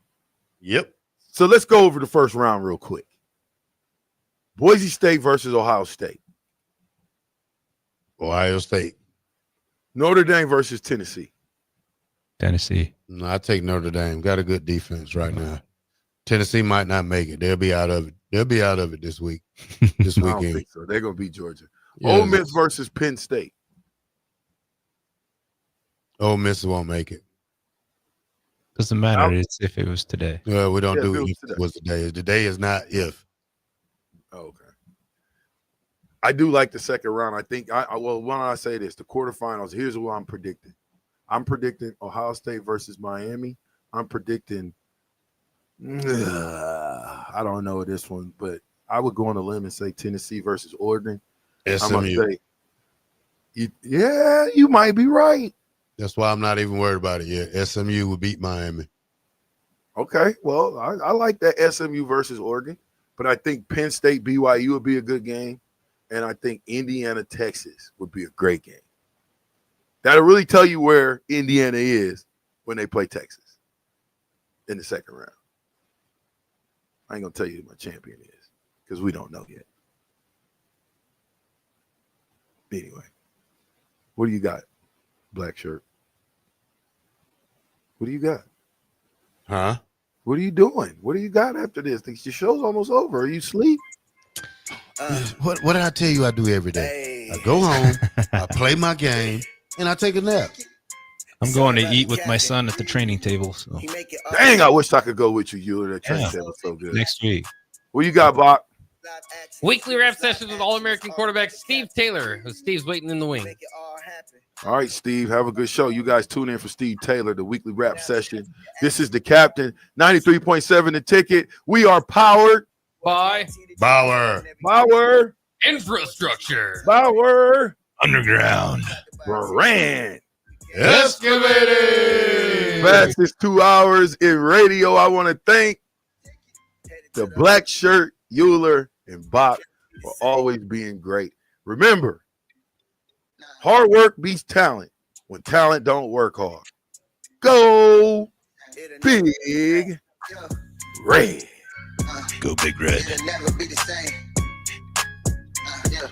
Yep. So let's go over the first round real quick. Boise State versus Ohio State. Ohio State. Notre Dame versus Tennessee. Tennessee. No, I take Notre Dame. Got a good defense right now. Tennessee might not make it. They'll be out of it. They'll be out of it this week. This I don't weekend. think so. They're going to beat Georgia. Yeah, Ole Miss versus Penn State. Ole Miss won't make it. Doesn't matter. It's if it was today. No, we don't Yeah, do if it was if today. it was today. Today is not if. Okay. I do like the second round. I think when I say this, the quarterfinals, here's what I'm predicting. I'm predicting Ohio State versus Miami, I'm predicting. I don't know this one, but I would go on a limb and say Tennessee versus Oregon. I'm SMU. gonna say, you might be right. That's why I'm not even worried about it yet. SMU will beat Miami. Okay, well, I like that SMU versus Oregon, but I think Penn State BYU would be a good game, and I think Indiana Texas would be a great game. That'll really tell you where Indiana is when they play Texas in the second round. I ain't gonna tell you who my champion is because we don't know yet. Anyway, what do you got, black shirt? What do you got? Huh? What are you doing? What do you got after this? Your show's almost over. Are you asleep? What did I tell you I do every day? I go home, I play my game, and I take a nap. I'm going to eat with my son at the training table. So. Dang, I wish I could go with you, Euler. That training table's so good. Next week. What you got, Bach? Weekly rap sessions with All-American quarterback Steve Taylor, who Steve's waiting in the wing. All right, Steve, have a good show. You guys tune in for Steve Taylor, the weekly rap session. This is the captain, 93.7 The Ticket. We are powered by Bauer. Infrastructure. Bauer. Underground. Brand. Excavating. Fastest 2 hours in radio. I want to thank the black shirt, Euler, and Bach for always being great. Remember, hard work beats talent when talent don't work hard. Go Big Red. Go Big Red. It'll never be the same. Yeah.